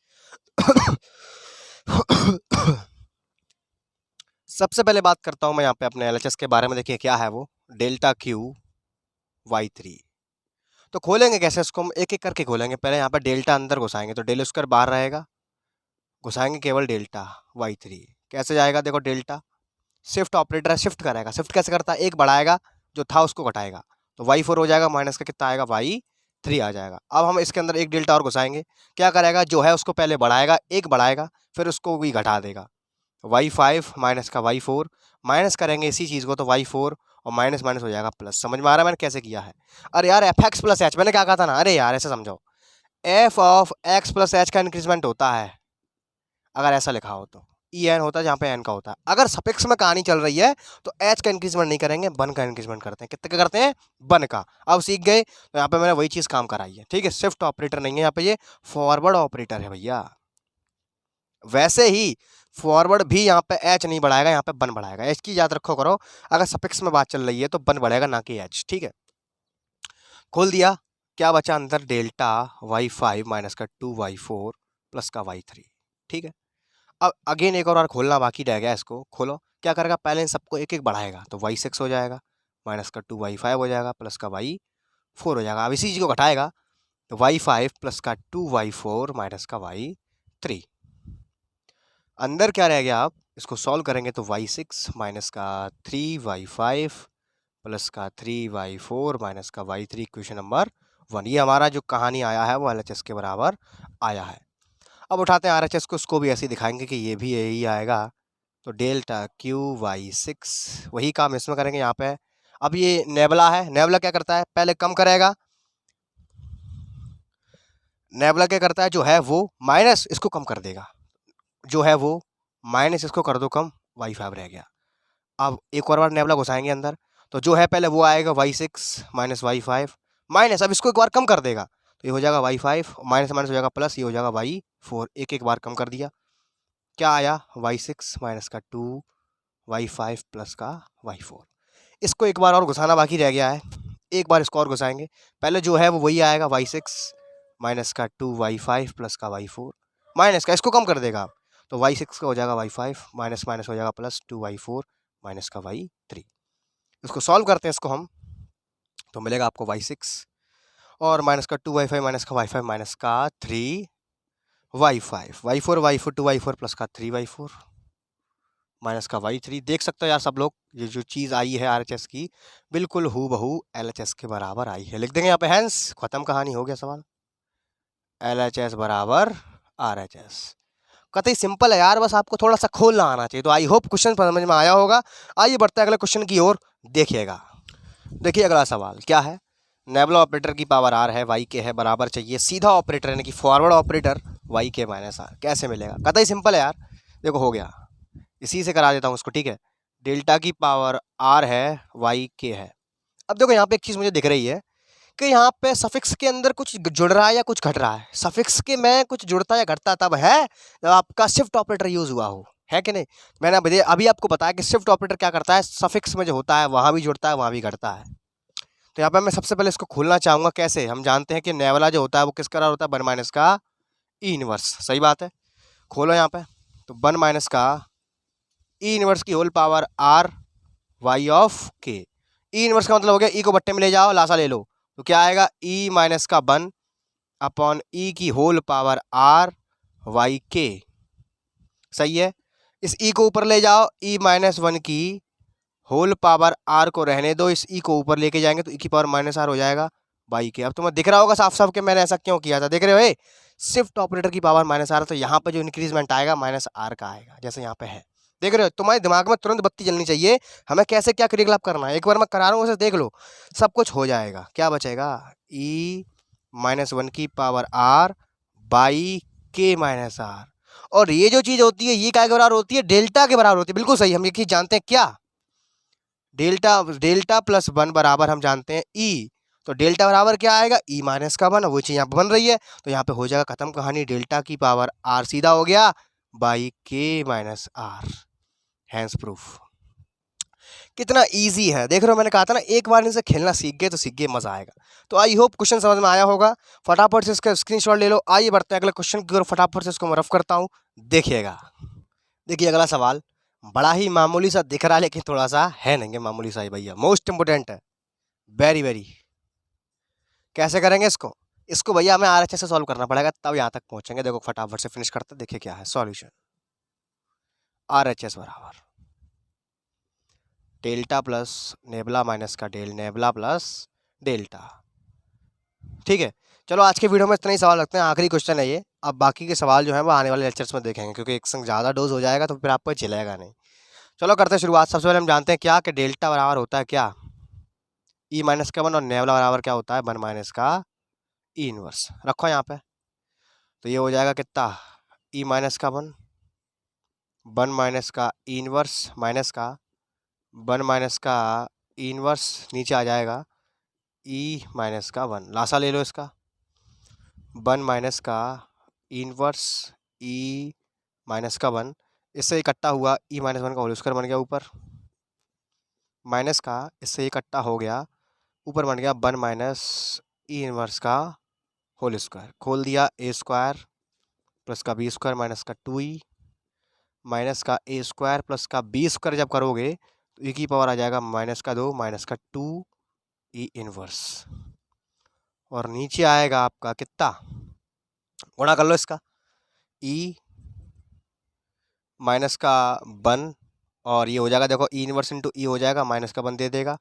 सबसे पहले बात करता हूं मैं यहाँ पे अपने एलएचएस के बारे में। देखिए क्या है वो, डेल्टा क्यू वाई 3। तो खोलेंगे कैसे इसको, हम एक एक करके खोलेंगे। पहले यहाँ पर डेल्टा अंदर घुसाएंगे तो डेल स्क्वायर बाहर रहेगा, घुसाएंगे केवल डेल्टा वाई 3, कैसे जाएगा, देखो डेल्टा शिफ्ट ऑपरेटर है, शिफ्ट करेगा, शिफ्ट कैसे करता है, एक बढ़ाएगा जो था उसको घटाएगा, तो वाई 4 हो जाएगा, माइनस का कितना आएगा, वाई 3 आ जाएगा। अब हम इसके अंदर एक डेल्टा और घुसाएंगे, क्या करेगा, जो है उसको पहले बढ़ाएगा, एक बढ़ाएगा फिर उसको भी घटा देगा, वाई 5 माइनस का वाई 4, माइनस करेंगे इसी चीज़ को तो वाई 4 और माइनस माइनस हो जाएगा प्लस। समझ में आ रहा है मैंने कैसे किया है। अरे यार एफ एक्स प्लस एच, मैंने क्या कहा था ना, अरे यार ऐसे समझाओ, F of x plus H का इंक्रीजमेंट होता है, अगर ऐसा लिखा हो तो ई एन होता है जहाँ पे एन का होता है। अगर सफिक्स में कहानी चल रही है तो एच का इंक्रीजमेंट नहीं करेंगे, वन का इंक्रीजमेंट करते हैं। कितने का करते हैं, वन का। अब सीख गए, तो यहाँ पे मैंने वही चीज़ काम कराई है, ठीक है। शिफ्ट ऑपरेटर नहीं है यहाँ पे, ये फॉरवर्ड ऑपरेटर है भैया। वैसे ही फॉरवर्ड भी यहाँ पे एच नहीं बढ़ाएगा, यहाँ पे वन बढ़ाएगा। एच की याद रखो करो, अगर सफिक्स में बात चल रही है तो वन बढ़ेगा ना कि एच, ठीक है। खोल दिया, क्या बचा अंदर, डेल्टा वाई 5 माइनस का 2y4 प्लस का y3, ठीक है। अब अगेन एक और बार खोलना बाकी रह गया, इसको खोलो। क्या करेगा, पहले इन सबको एक एक बढ़ाएगा तो y6 हो जाएगा, माइनस का 2y5 हो जाएगा, प्लस का y4 हो जाएगा। अब इसी चीज़ को घटाएगा तो y5 प्लस का 2y4 माइनस का y3। अंदर क्या रह गया, आप इसको सॉल्व करेंगे तो y6 माइनस का 3y5 प्लस का 3y4 माइनस का y3, इक्वेशन नंबर 1। ये हमारा जो कहानी आया है वो एलएचएस के बराबर आया है। अब उठाते हैं आरएचएस को, उसको भी ऐसे ही दिखाएंगे कि ये भी यही आएगा। तो डेल्टा क्यू वाई 6, वही काम इसमें करेंगे यहाँ पे। अब ये नेबला है, नेबला क्या करता है, पहले कम करेगा, नेबला क्या करता है, जो है वो माइनस इसको कम कर देगा, जो है वो माइनस इसको कर दो कम, y5 रह गया। अब एक और बार नेबला घुसाएंगे अंदर, तो जो है पहले वो आएगा y6 माइनस y5 माइनस, अब इसको एक बार कम कर देगा तो ये हो जाएगा y5, माइनस माइनस हो जाएगा प्लस, ये हो जाएगा y4, एक एक बार कम कर दिया, क्या आया, y6 माइनस का 2 y5 प्लस का y4। इसको एक बार और घुसाना बाकी रह गया है, एक बार इसको और घुसाएंगे। पहले जो है वो वही आएगा, y6 माइनस का 2 y5 प्लस का y4 माइनस का, इसको कम कर देगा, तो तो y6 का हो जाएगा y5 माइनस माइनस हो जाएगा प्लस 2y4 माइनस का y3। इसको सॉल्व करते हैं इसको हम, तो मिलेगा आपको y6 और माइनस का 2y5 माइनस का y5 माइनस का 3y5 y4 y4 2y4 plus का 3y4 माइनस का y3। देख सकते हो यार सब लोग, ये जो चीज़ आई है RHS की बिल्कुल हूबहू LHS के बराबर आई है। लिख देंगे यहाँ पे, हैंस खत्म, कहानी हो गया सवाल। LHS बराबर RHS, कतई सिंपल है यार, बस आपको थोड़ा सा खोलना आना चाहिए। तो आई होप क्वेश्चन समझ में आया होगा। आइए बढ़ते हैं अगले क्वेश्चन की ओर, देखिएगा। देखिए अगला सवाल क्या है, नेबुला ऑपरेटर की पावर r है, y के है बराबर चाहिए सीधा ऑपरेटर यानी कि फॉरवर्ड ऑपरेटर y के माइनस r, कैसे मिलेगा? कतई सिंपल है यार, देखो हो गया, इसी से करा देता हूँ उसको, ठीक है। डेल्टा की पावर r है, y के है। अब देखो यहाँ पे एक चीज़ मुझे दिख रही है कि यहाँ पे सफिक्स के अंदर कुछ जुड़ रहा है या कुछ घट रहा है। सफिक्स के में कुछ जुड़ता या घटता तब है जब आपका शिफ्ट ऑपरेटर यूज हुआ हो, है कि नहीं? मैंने अभी आपको बताया कि शिफ्ट ऑपरेटर क्या करता है, सफिक्स में जो होता है वहाँ भी जुड़ता है वहाँ भी घटता है। तो यहाँ पे मैं सबसे पहले इसको खोलना चाहूँगा। कैसे? हम जानते हैं कि नेवला जो होता है वो किसका बराबर होता है, 1 माइनस का ई इनवर्स। सही बात है, खोलो यहाँ पे। तो 1 माइनस का ई इनवर्स की whole power r y of k। E inverse का मतलब हो गया ई को बट्टे में ले जाओ, लासा ले लो, तो क्या आएगा, ई माइनस का 1 अपॉन ई की whole power r y k। सही है, इस ई को ऊपर ले जाओ, ई माइनस 1 की होल पावर r को रहने दो, इस ई को ऊपर लेके जाएंगे तो ई की पावर माइनस r हो जाएगा बाई के। अब तुम्हें दिख रहा होगा साफ साफ कि मैंने ऐसा क्यों किया था, देख रहे हो, ए शिफ्ट ऑपरेटर की पावर माइनस r, तो यहाँ पे जो इंक्रीजमेंट आएगा माइनस r का आएगा, जैसे यहाँ पे है, देख रहे हो। तुम्हारे दिमाग में तुरंत बत्ती जलनी चाहिए, हमें कैसे क्या क्रियाकलाप करना है। एक बार मैं करा रहा हूँ, उसे देख लो, सब कुछ हो जाएगा। क्या बचेगा, ई माइनस 1 की पावर r बाई के माइनस r। और ये जो चीज होती है ये क्या के बराबर होती है, डेल्टा के बराबर होती है। बिल्कुल सही, हम ये चीज जानते हैं, क्या, डेल्टा प्लस 1 बराबर हम जानते हैं ई। तो डेल्टा बराबर क्या आएगा, ई माइनस का 1, वो चीज यहाँ पे बन रही है, तो यहाँ पे हो जाएगा खत्म कहानी, डेल्टा की पावर r सीधा हो गया बाई के माइनस r, हैंस प्रूफ। कितना इजी है, देख रहे हो, मैंने कहा था ना, एक बार इनसे खेलना सीख गए तो सीख गए, मजा आएगा। तो आई होप क्वेश्चन समझ में आया होगा, फटाफट से इसका स्क्रीनशॉट ले लो। आइए बढ़ते हैं अगले क्वेश्चन की ओर, फटाफट से इसको मैं रफ करता हूँ, देखिएगा। देखिए अगला सवाल बड़ा ही मामूली सा दिख रहा है, लेकिन थोड़ा सा है नहीं मामूली सा ही भैया, मोस्ट इंपोर्टेंट है, वेरी वेरी। कैसे करेंगे इसको, इसको भैया हमें RHS से सॉल्व करना पड़ेगा, तब यहाँ तक पहुंचेंगे। देखो फटाफट से फिनिश करते, देखिए क्या है सॉल्यूशन। RHS बराबर डेल्टा प्लस नेबुला माइनस का डेल नेबुला प्लस डेल्टा। ठीक है, चलो आज के वीडियो में इतना ही सवाल रखते हैं, आखिरी क्वेश्चन है ये। अब बाकी के सवाल जो है वो आने वाले लेक्चर्स में देखेंगे, क्योंकि एक संग ज़्यादा डोज हो जाएगा तो फिर आपको चलेगा नहीं। चलो करते हैं शुरुआत। सबसे पहले हम जानते हैं क्या, कि डेल्टा बराबर होता है क्या, ई माइनस का 1, और नेबुला बराबर क्या होता है, 1 माइनस का ई इनवर्स। रखो यहाँ पे, तो ये हो जाएगा कितना, ई माइनस का 1, 1 माइनस का ई इनवर्स माइनस का 1 माइनस का ई इनवर्स, नीचे आ जाएगा ई माइनस का 1, लासा ले लो इसका, 1 माइनस का ई इनवर्स ई माइनस का 1, इससे इकट्ठा हुआ ई माइनस 1 का होल स्क्वायर बन गया ऊपर, माइनस का इससे इकट्ठा हो गया ऊपर बन गया 1 माइनस ई इनवर्स का होल स्क्वायर, खोल दिया ए स्क्वायर प्लस का बी स्क्वायर माइनस का 2e माइनस का ए स्क्वायर प्लस का बी स्क्वायर जब करोगे तो ई की पावर आ जाएगा माइनस का 2 माइनस का 2e इनवर्स, और नीचे आएगा आपका कितना, गुणा कर लो इसका, ई माइनस का 1, और ये हो जाएगा, देखो ई इनवर्स इंटू ई हो जाएगा, माइनस का 1 दे देगा,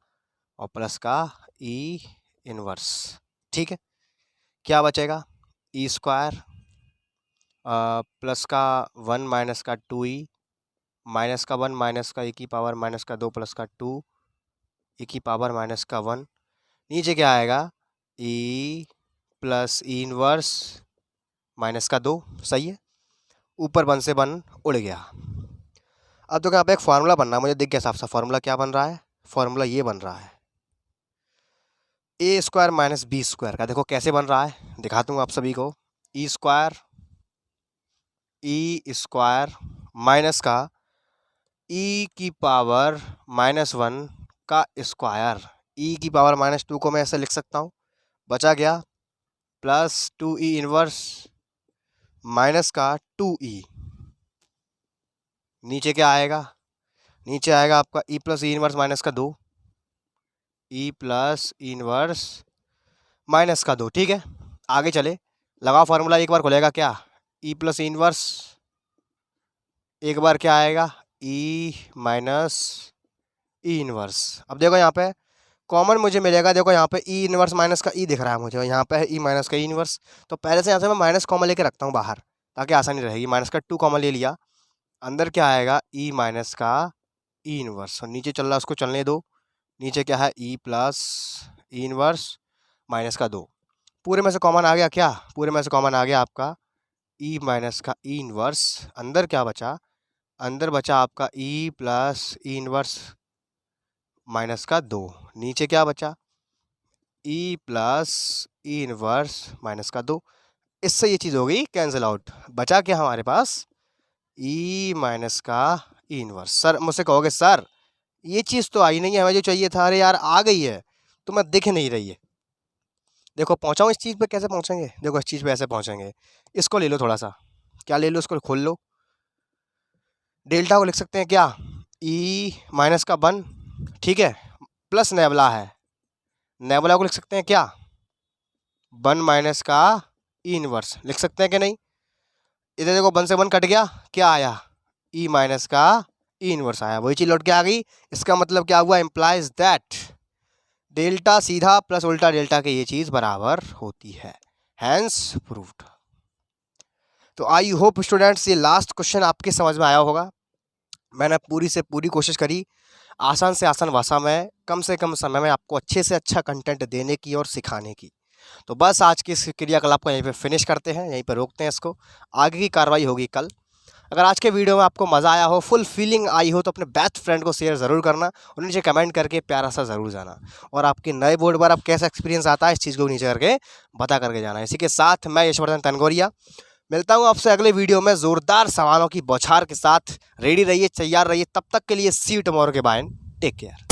और प्लस का ई इनवर्स। ठीक है, क्या बचेगा, ई स्क्वायर प्लस का 1 माइनस का 2e माइनस का 1 माइनस का ई की पावर माइनस का 2 प्लस का 2 ई की पावर माइनस का 1, नीचे क्या आएगा, ई प्लस ई इनवर्स माइनस का 2। सही है, ऊपर 1 से 1 उड़ गया। अब तो यहाँ पे एक फार्मूला बनना है, मुझे दिख गया साफ साफ फार्मूला क्या बन रहा है, फार्मूला ये बन रहा है ए स्क्वायर माइनस बी स्क्वायर का। देखो कैसे बन रहा है, दिखा दूंगा आप सभी को। ई स्क्वायर माइनस का ई की पावर माइनस 1 का स्क्वायर, ई की पावर माइनस 2 को मैं ऐसे लिख सकता हूँ, बचा गया प्लस 2e इनवर्स माइनस का 2e, नीचे क्या आएगा, नीचे आएगा आपका ई प्लस ई इनवर्स माइनस का 2, ई प्लस ई इनवर्स माइनस का 2। ठीक है, आगे चले, लगाओ फार्मूला, एक बार खुलेगा क्या, ई प्लस ई इनवर्स, एक बार क्या आएगा, ई माइनस ई इनवर्स। अब देखो यहाँ पे कॉमन मुझे मिलेगा, देखो यहाँ पे ई इनवर्स माइनस का ई दिख रहा है मुझे, और यहाँ पे है ई माइनस का ई इनवर्स। तो पहले से यहाँ से मैं माइनस कॉमन लेके रखता हूँ बाहर, ताकि आसानी रहेगी। माइनस का 2 कॉमन ले लिया, अंदर क्या आएगा, ई माइनस का ई इनवर्स, और नीचे चल रहा है उसको चलने दो, नीचे क्या है, ई प्लस ई इनवर्स माइनस का 2। पूरे में से कॉमन आ गया क्या, पूरे में से कॉमन आ गया आपका ई माइनस का ई इनवर्स। अंदर क्या बचा, अंदर बचा आपका ई प्लस ई इनवर्स माइनस का 2। नीचे क्या बचा, ई प्लस ई इनवर्स माइनस का 2। इससे ये चीज़ हो गई कैंसिल आउट। बचा क्या हमारे पास, ई माइनस का ई इनवर्स। सर मुझसे कहोगे सर ये चीज़ तो आई नहीं है, हमें जो चाहिए था। अरे यार आ गई है, तो मैं दिख नहीं रही है। देखो पहुँचाऊँ इस चीज़ पे, कैसे पहुँचेंगे, देखो इस चीज़ पे ऐसे पहुँचेंगे। इसको ले लो थोड़ा सा, क्या ले लो, इसको खोल लो, डेल्टा को लिख सकते हैं क्या, ई माइनस का 1, ठीक है, प्लस नेबुला है, नेबुला को लिख सकते हैं क्या, 1 माइनस का ई इनवर्स लिख सकते हैं कि नहीं। इधर देखो 1 से 1 कट गया, क्या आया, ई माइनस का ई इनवर्स आया, वही चीज़ लौट के आ गई। इसका मतलब क्या हुआ, इम्प्लाइज दैट डेल्टा सीधा प्लस उल्टा डेल्टा के ये चीज़ बराबर होती है, हैंस प्रूव्ड। तो आई होप स्टूडेंट्स ये लास्ट क्वेश्चन आपके समझ में आया होगा। मैंने पूरी से पूरी कोशिश करी आसान से आसान भाषा में, कम से कम समय में आपको अच्छे से अच्छा कंटेंट देने की और सिखाने की। तो बस आज की इस क्रियाकलाप को यहीं पे फिनिश करते हैं, यहीं पर रोकते हैं इसको, आगे की कार्रवाई होगी कल। अगर आज के वीडियो में आपको मज़ा आया हो, फुल फीलिंग आई हो, तो अपने बेस्ट फ्रेंड को शेयर ज़रूर करना और नीचे कमेंट करके प्यारा सा ज़रूर जाना। और आपके नए बोर्ड पर अब कैसा एक्सपीरियंस आता है इस चीज़ को नीचे करके बता करके जाना। इसी के साथ मैं यशवर्धन तनगोरिया मिलता हूँ आपसे अगले वीडियो में ज़ोरदार सवालों की बौछार के साथ। रेडी रहिए, तैयार रहिए, तब तक के लिए सी यू टुमारो के बाय, टेक केयर।